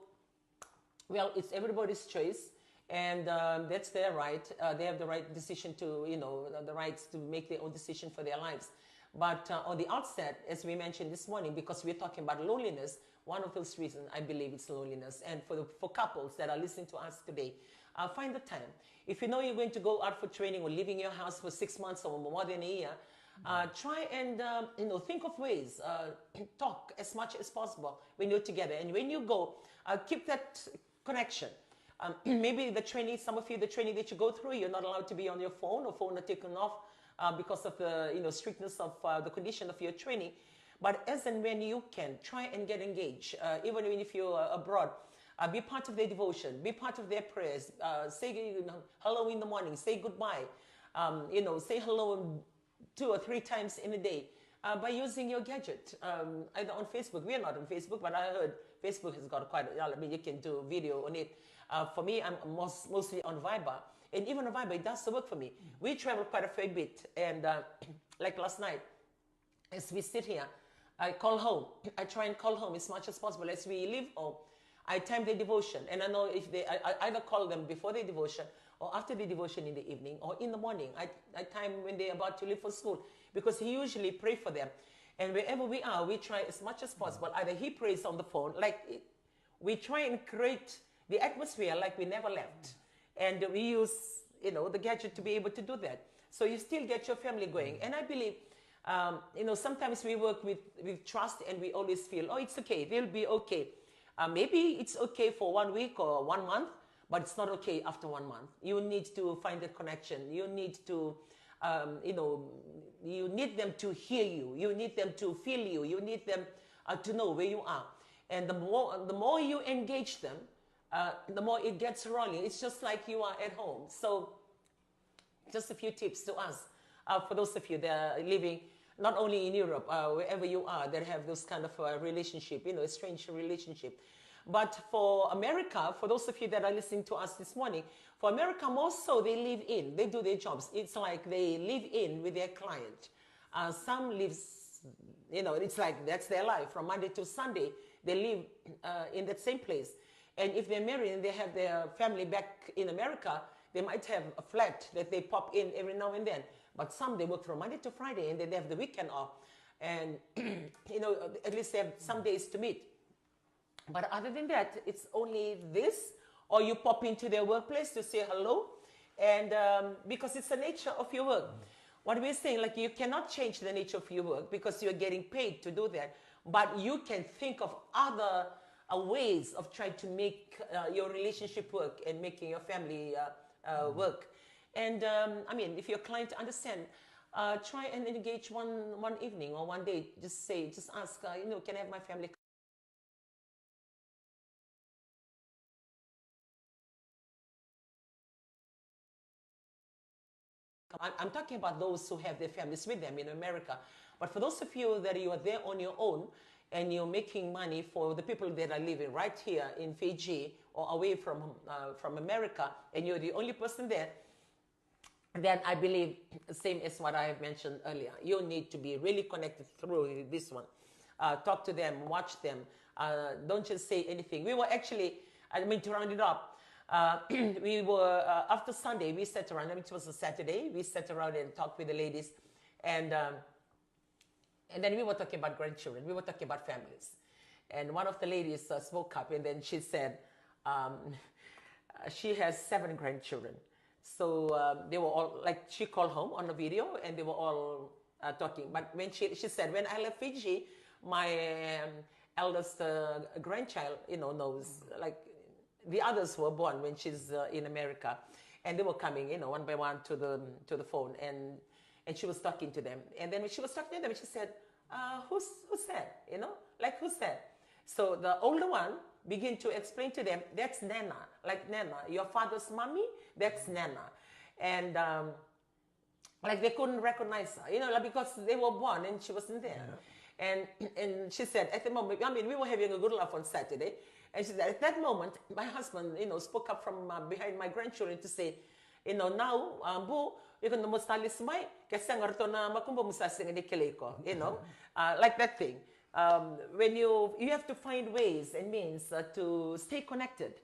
well, it's everybody's choice, and that's their right. They have the right decision to, the rights to make their own decision for their lives. But on the outset, as we mentioned this morning, because we're talking about loneliness, one of those reasons, I believe, it's loneliness. And for couples that are listening to us today, find the time. If you know you're going to go out for training or leaving your house for 6 months or more than a year, try and think of ways, talk as much as possible when you're together. And when you go, keep that connection. Maybe the training, some of you, the training that you go through, you're not allowed to be on your phone, or phone are taken off because of the strictness of the condition of your training. But as and when you can, try and get engaged. Even if you're abroad, be part of their devotion, be part of their prayers. Say hello in the morning, say goodbye. Say hello 2 or 3 times in a day by using your gadget, either on Facebook. We are not on Facebook, but I heard Facebook has got quite you can do video on it. For me, I'm mostly on Viber. And even on Viber, it does work for me. We travel quite a fair bit. And like last night, as we sit here, I call home. I try and call home as much as possible. As we leave home, I time the devotion. And I know if I either call them before the devotion or after the devotion in the evening or in the morning. I time when they're about to leave for school, because he usually pray for them. And wherever we are, we try as much as possible. Either he prays on the phone, we try and create the atmosphere like we never left. And we use, the gadget to be able to do that. So you still get your family going. And I believe Sometimes we work with trust and we always feel, oh, it's okay, they'll be okay. Maybe it's okay for 1 week or 1 month, but it's not okay after 1 month. You need to find the connection. You need to, you need them to hear you. You need them to feel you. You need them to know where you are. And the more you engage them, the more it gets rolling. It's just like you are at home. So just a few tips to us, for those of you that are living not only in Europe, wherever you are, that have those kind of relationship, a strange relationship. But for America, for those of you that are listening to us this morning, for America, most so they live in, they do their jobs. It's like they live in with their client. Some lives, it's like that's their life. From Monday to Sunday, they live in that same place. And if they're married and they have their family back in America, they might have a flat that they pop in every now and then. But some, they work from Monday to Friday and then they have the weekend off. And, at least they have some days to meet. But other than that, it's only this, or you pop into their workplace to say hello. And because it's the nature of your work. What we're saying, like, you cannot change the nature of your work because you're getting paid to do that. But you can think of other ways of trying to make your relationship work and making your family work. And if your client understand, try and engage one evening or one day. Just ask, can I have my family? I'm talking about those who have their families with them in America. But for those of you that you are there on your own and you're making money for the people that are living right here in Fiji or away from America, and you're the only person there, then I believe, same as what I have mentioned earlier, you need to be really connected through this one. Talk to them, watch them. Don't just say anything. We were actually, to round it up, we were, after Sunday, we sat around, it was a Saturday, we sat around and talked with the ladies. And then we were talking about grandchildren. We were talking about families. And one of the ladies spoke up and then she said, she has 7 grandchildren. So they were all, like, she called home on a video and they were all talking. But when she said, when I left Fiji, my eldest grandchild, knows, like, the others were born when she's in America. And they were coming, one by one to the phone. And she was talking to them. And then when she was talking to them, she said, who's that? Like, who's that? So the older one began to explain to them, that's Nana, like Nana, your father's mommy, that's Nana. And like they couldn't recognize her, because they were born and she wasn't there. Yeah. And she said, at the moment, we were having a good laugh on Saturday. And she said, at that moment, my husband, spoke up from behind my grandchildren to say, now, Bu, na mustalis mai, kasi ngarto na makumba musasing ni keleko, like that thing. When you have to find ways and means to stay connected.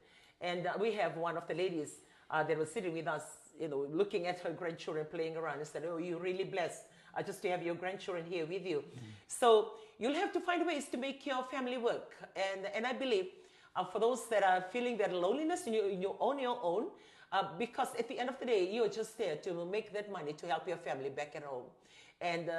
And we have one of the ladies that was sitting with us, looking at her grandchildren playing around and said, oh, you're really blessed just to have your grandchildren here with you. So you'll have to find ways to make your family work. And I believe for those that are feeling that loneliness, you're on your own, because at the end of the day, you're just there to make that money to help your family back at home. And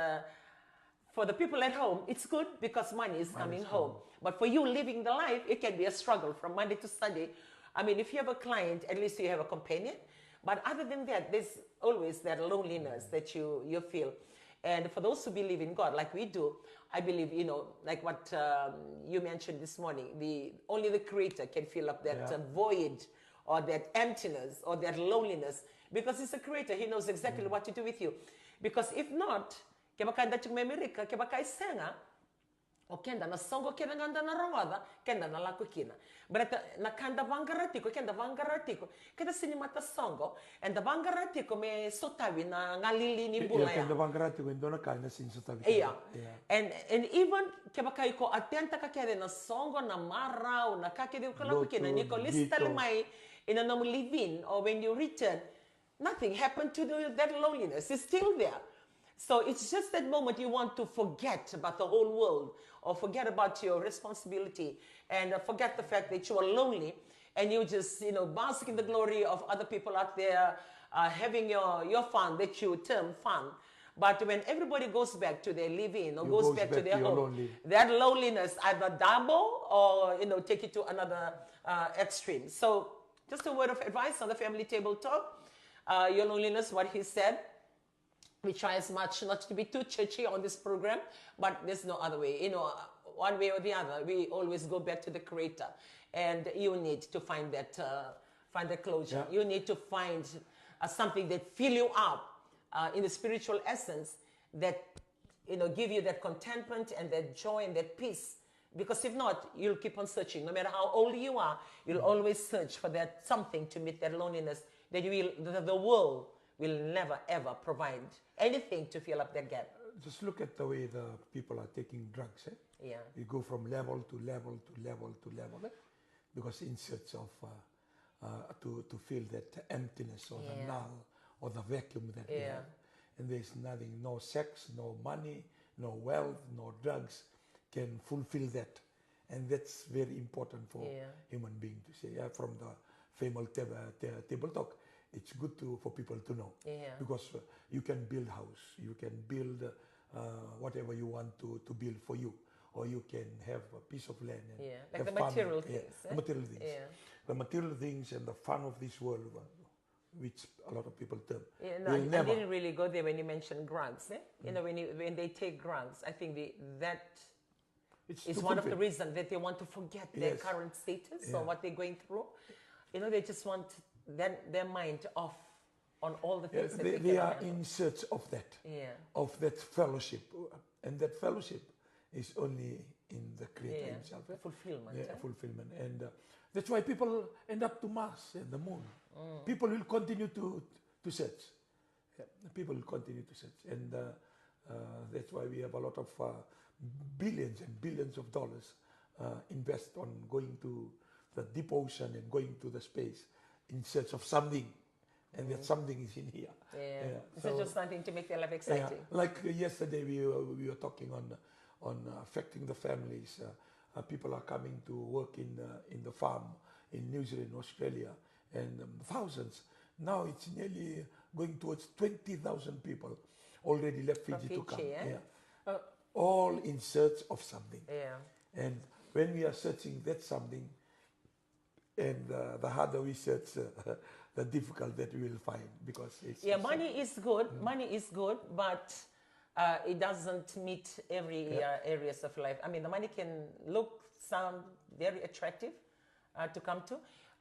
for the people at home, it's good because money is coming home. But for you living the life, it can be a struggle from Monday to Sunday. If you have a client, at least you have a companion. But other than that, there's always that loneliness that you feel. And for those who believe in God, like we do, I believe, like what you mentioned this morning, only the Creator can fill up that void or that emptiness or that loneliness. Because He's a Creator. He knows exactly what to do with you. Because if not, kaya baka dating Amerika, kaya baka isenga, o kenda na songo kenda nganda na rongoda, kenda na lako kina. But na kanda vangaratiko, kenda vangaratiko, kenda sinimata songo, and the vangaratiko me sotavi na ngalili ni bulaya. Kenda vangaratiko indona kanda sin sotavi. Yeah. And even kaya baka iko atenta ka kede na songo na mara o na kakede ko lako kina, niko listal mai ina na living or when you return, nothing happened to that loneliness. It's still there. So it's just that moment you want to forget about the whole world or forget about your responsibility and forget the fact that you are lonely and you just, bask in the glory of other people out there having your fun that you term fun. But when everybody goes back to their living or You goes goes back to back their to your home, lonely. that loneliness either double or take it to another extreme. So just a word of advice on the family table talk. Your loneliness, what he said. We try as much not to be too churchy on this program, but there's no other way. One way or the other, we always go back to the Creator, and you need to find that closure. Yeah. You need to find something that fill you up in the spiritual essence, that give you that contentment and that joy and that peace. Because if not, you'll keep on searching. No matter how old you are, you'll always search for that something to meet that loneliness that the world will never ever provide anything to fill up that gap. Just look at the way the people are taking drugs. Yeah. You go from level to level to level to level, because in search of to fill that emptiness or the null or the vacuum that we have. And there's nothing, no sex, no money, no wealth, no drugs can fulfill that. And that's very important for human being to say. From the famous table talk, it's good for people to know, because you can build house, you can build whatever you want to build for you, or you can have a piece of land and like have the fun. material things. The material things, the material things and the fun of this world, which a lot of people term. I didn't really go there when you mentioned drugs. When they take drugs, I think that is one of the reasons that they want to forget their current status or what they're going through. They just want their mind off on all the things that they are in search of that fellowship, and that fellowship is only in the Creator himself. Fulfillment. Fulfillment. And that's why people end up to Mars and the moon. People will continue to search. People will continue to search. And that's why we have a lot of billions and billions of dollars invest on going to the deep ocean and going to the space in search of something, and that something is in here. So just something to make their life exciting. Like yesterday, we were talking on affecting the families. People are coming to work in the farm in New Zealand, Australia, and thousands. Now it's nearly going towards 20,000 people already left Fiji to come. All in search of something. And when we are searching that something, and the harder we search, the difficult that we will find, because it's money is good. Money is good, but it doesn't meet every areas of life. I mean, the money can sound very attractive to come to.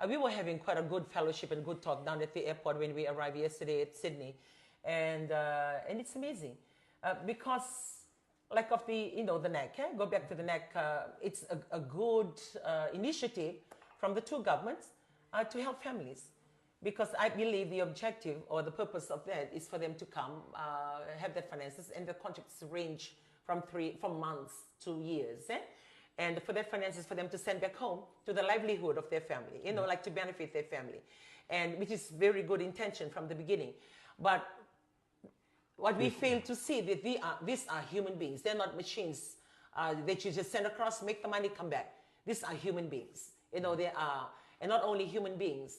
We were having quite a good fellowship and good talk down at the airport when we arrived yesterday at Sydney, and it's amazing because like of the the NAC. Go back to the NAC. It's a good initiative from the two governments to help families, because I believe the objective or the purpose of that is for them to come, have their finances, and the contracts range from months to years, and for their finances for them to send back home to the livelihood of their family, like to benefit their family, and which is very good intention from the beginning. But what we fail to see that these are human beings. They're not machines that you just send across, make the money, come back. These are human beings. They are, and not only human beings.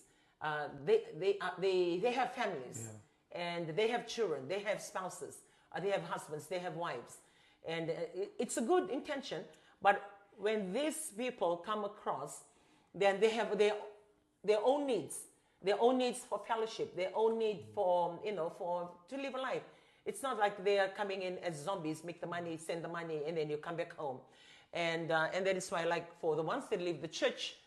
They have families, and they have children, they have spouses, they have husbands, they have wives, and it's a good intention. But when these people come across, then they have their own needs for fellowship, their own need for to live a life. It's not like they are coming in as zombies, make the money, send the money, and then you come back home. And that is why, like, for the ones that leave the church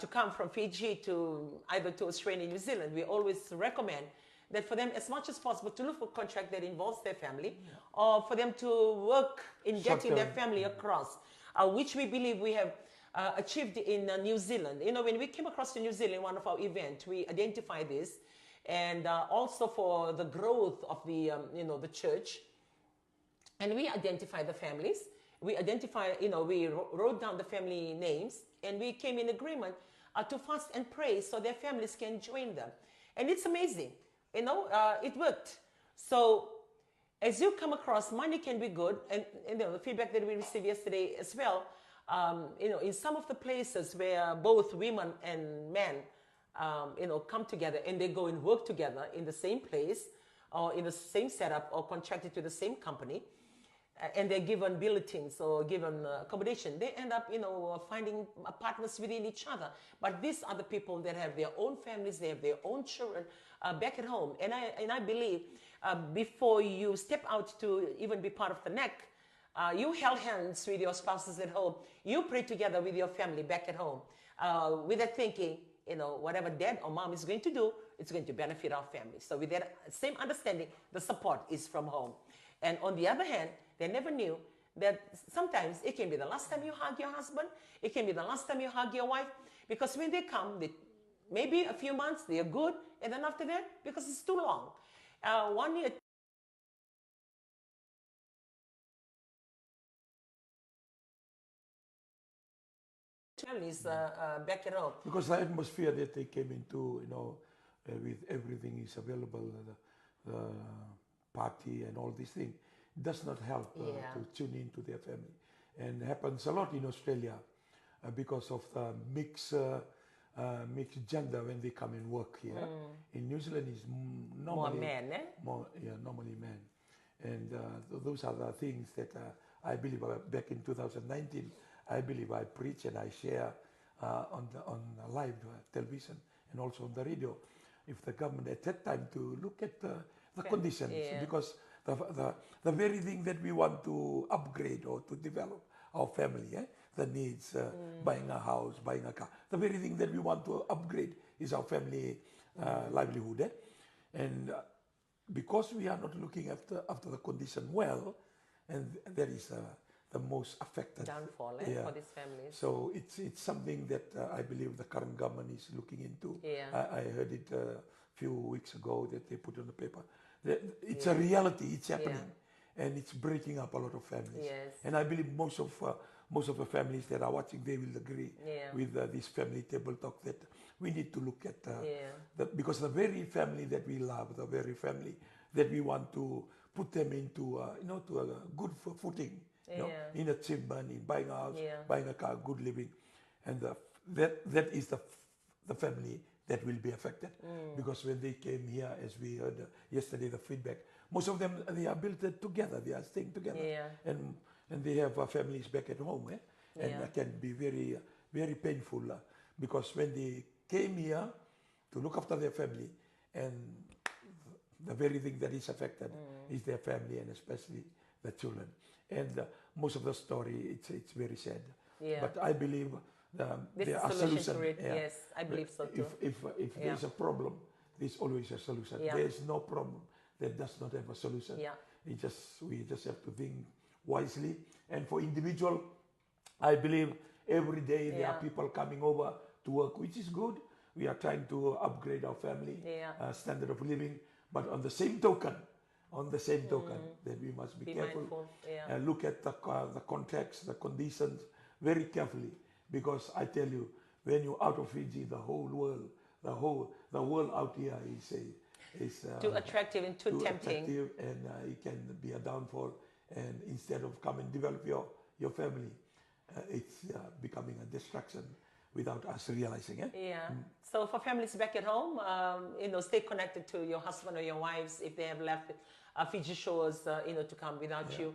to come from Fiji to either to Australia and New Zealand, we always recommend that for them, as much as possible, to look for a contract that involves their family, or for them to work in getting their family across, which we believe we have achieved in New Zealand. When we came across to New Zealand, one of our events, we identified this, and also for the growth of the the church, and we identify the families. We identify, we wrote down the family names, and we came in agreement to fast and pray so their families can join them. And it's amazing, it worked. So as you come across, money can be good, and the feedback that we received yesterday as well, in some of the places where both women and men, come together and they go and work together in the same place, or in the same setup or contracted to the same company, and they're given bulletins or given accommodation, they end up, finding partners within each other. But these are the people that have their own families, they have their own children back at home. And I believe before you step out to even be part of the NEC, you held hands with your spouses at home. You pray together with your family back at home with that thinking, whatever dad or mom is going to do, it's going to benefit our family. So with that same understanding, the support is from home. And on the other hand, they never knew that sometimes it can be the last time you hug your husband, it can be the last time you hug your wife, because when they come, maybe a few months, they are good, and then after that, because it's too long. 1 year, families back at home. Because the atmosphere that they came into, with everything is available, the party and all these things, does not help to tune into their family. And happens a lot in Australia because of the mixed gender when they come and work here. In New Zealand, it's normally more men, normally men. And those are the things that I believe back in 2019, I believe I preach and I share on live television and also on the radio. If the government at that time to look at the conditions, because the very thing that we want to upgrade or to develop our family, the needs, buying a house, buying a car, the very thing that we want to upgrade is our family livelihood. And because we are not looking after the condition well, and that is the most affected downfall for these families. So it's something that I believe the current government is looking into. I heard it a few weeks ago that they put on the paper. It's a reality. It's happening, and it's breaking up a lot of families. And I believe most of the families that are watching, they will agree with this family table talk that we need to look at because the very family that we love, the very family that we want to put them into, to a good footing. In achievement, in buying a house, buying a car, good living, and that is the family that will be affected. Because when they came here, as we heard yesterday, the feedback, most of them, they are built together, they are staying together, and they have families back at home, and it can be very, very painful because when they came here to look after their family, and the very thing that is affected is their family and especially the children. And most of the story, it's very sad. But I believe there are solutions. Yes, I believe so too. If there's a problem, there's always a solution. There's no problem that does not have a solution. We just have to think wisely. And for individual, I believe every day there are people coming over to work, which is good. We are trying to upgrade our family standard of living. But on the same token, that we must be careful and look at the contracts, the conditions very carefully, because I tell you, when you're out of Fiji, the whole world out here is too attractive and too tempting, and it can be a downfall. And instead of come and develop your family, it's becoming a distraction without us realizing it. So for families back at home, stay connected to your husband or your wives if they have left Fiji shores, to come without you.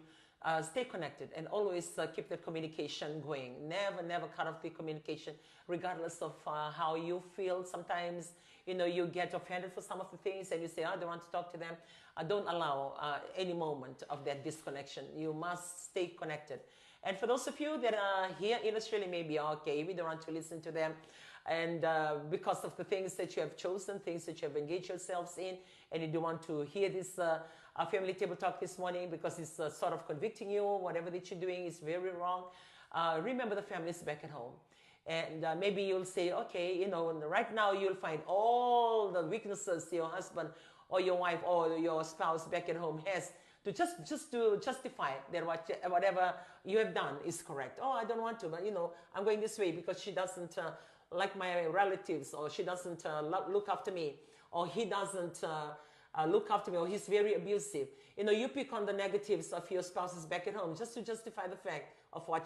Stay connected and always keep the communication going. Never cut off the communication, regardless of how you feel. Sometimes, you get offended for some of the things and you say, I don't want to talk to them. Don't allow any moment of that disconnection. You must stay connected. And for those of you that are here in Australia, maybe, okay, we don't want to listen to them. And because of the things that you have chosen, things that you have engaged yourselves in, and you don't want to hear this family table talk this morning because it's sort of convicting you, whatever that you're doing is very wrong. Remember the families back at home. And maybe you'll say, okay, right now you'll find all the weaknesses your husband or your wife or your spouse back at home has to just to justify that whatever you have done is correct. Oh, I don't want to, but I'm going this way because she doesn't like my relatives, or she doesn't look after me, or he doesn't look after me, or he's very abusive. You pick on the negatives of your spouses back at home just to justify the fact of what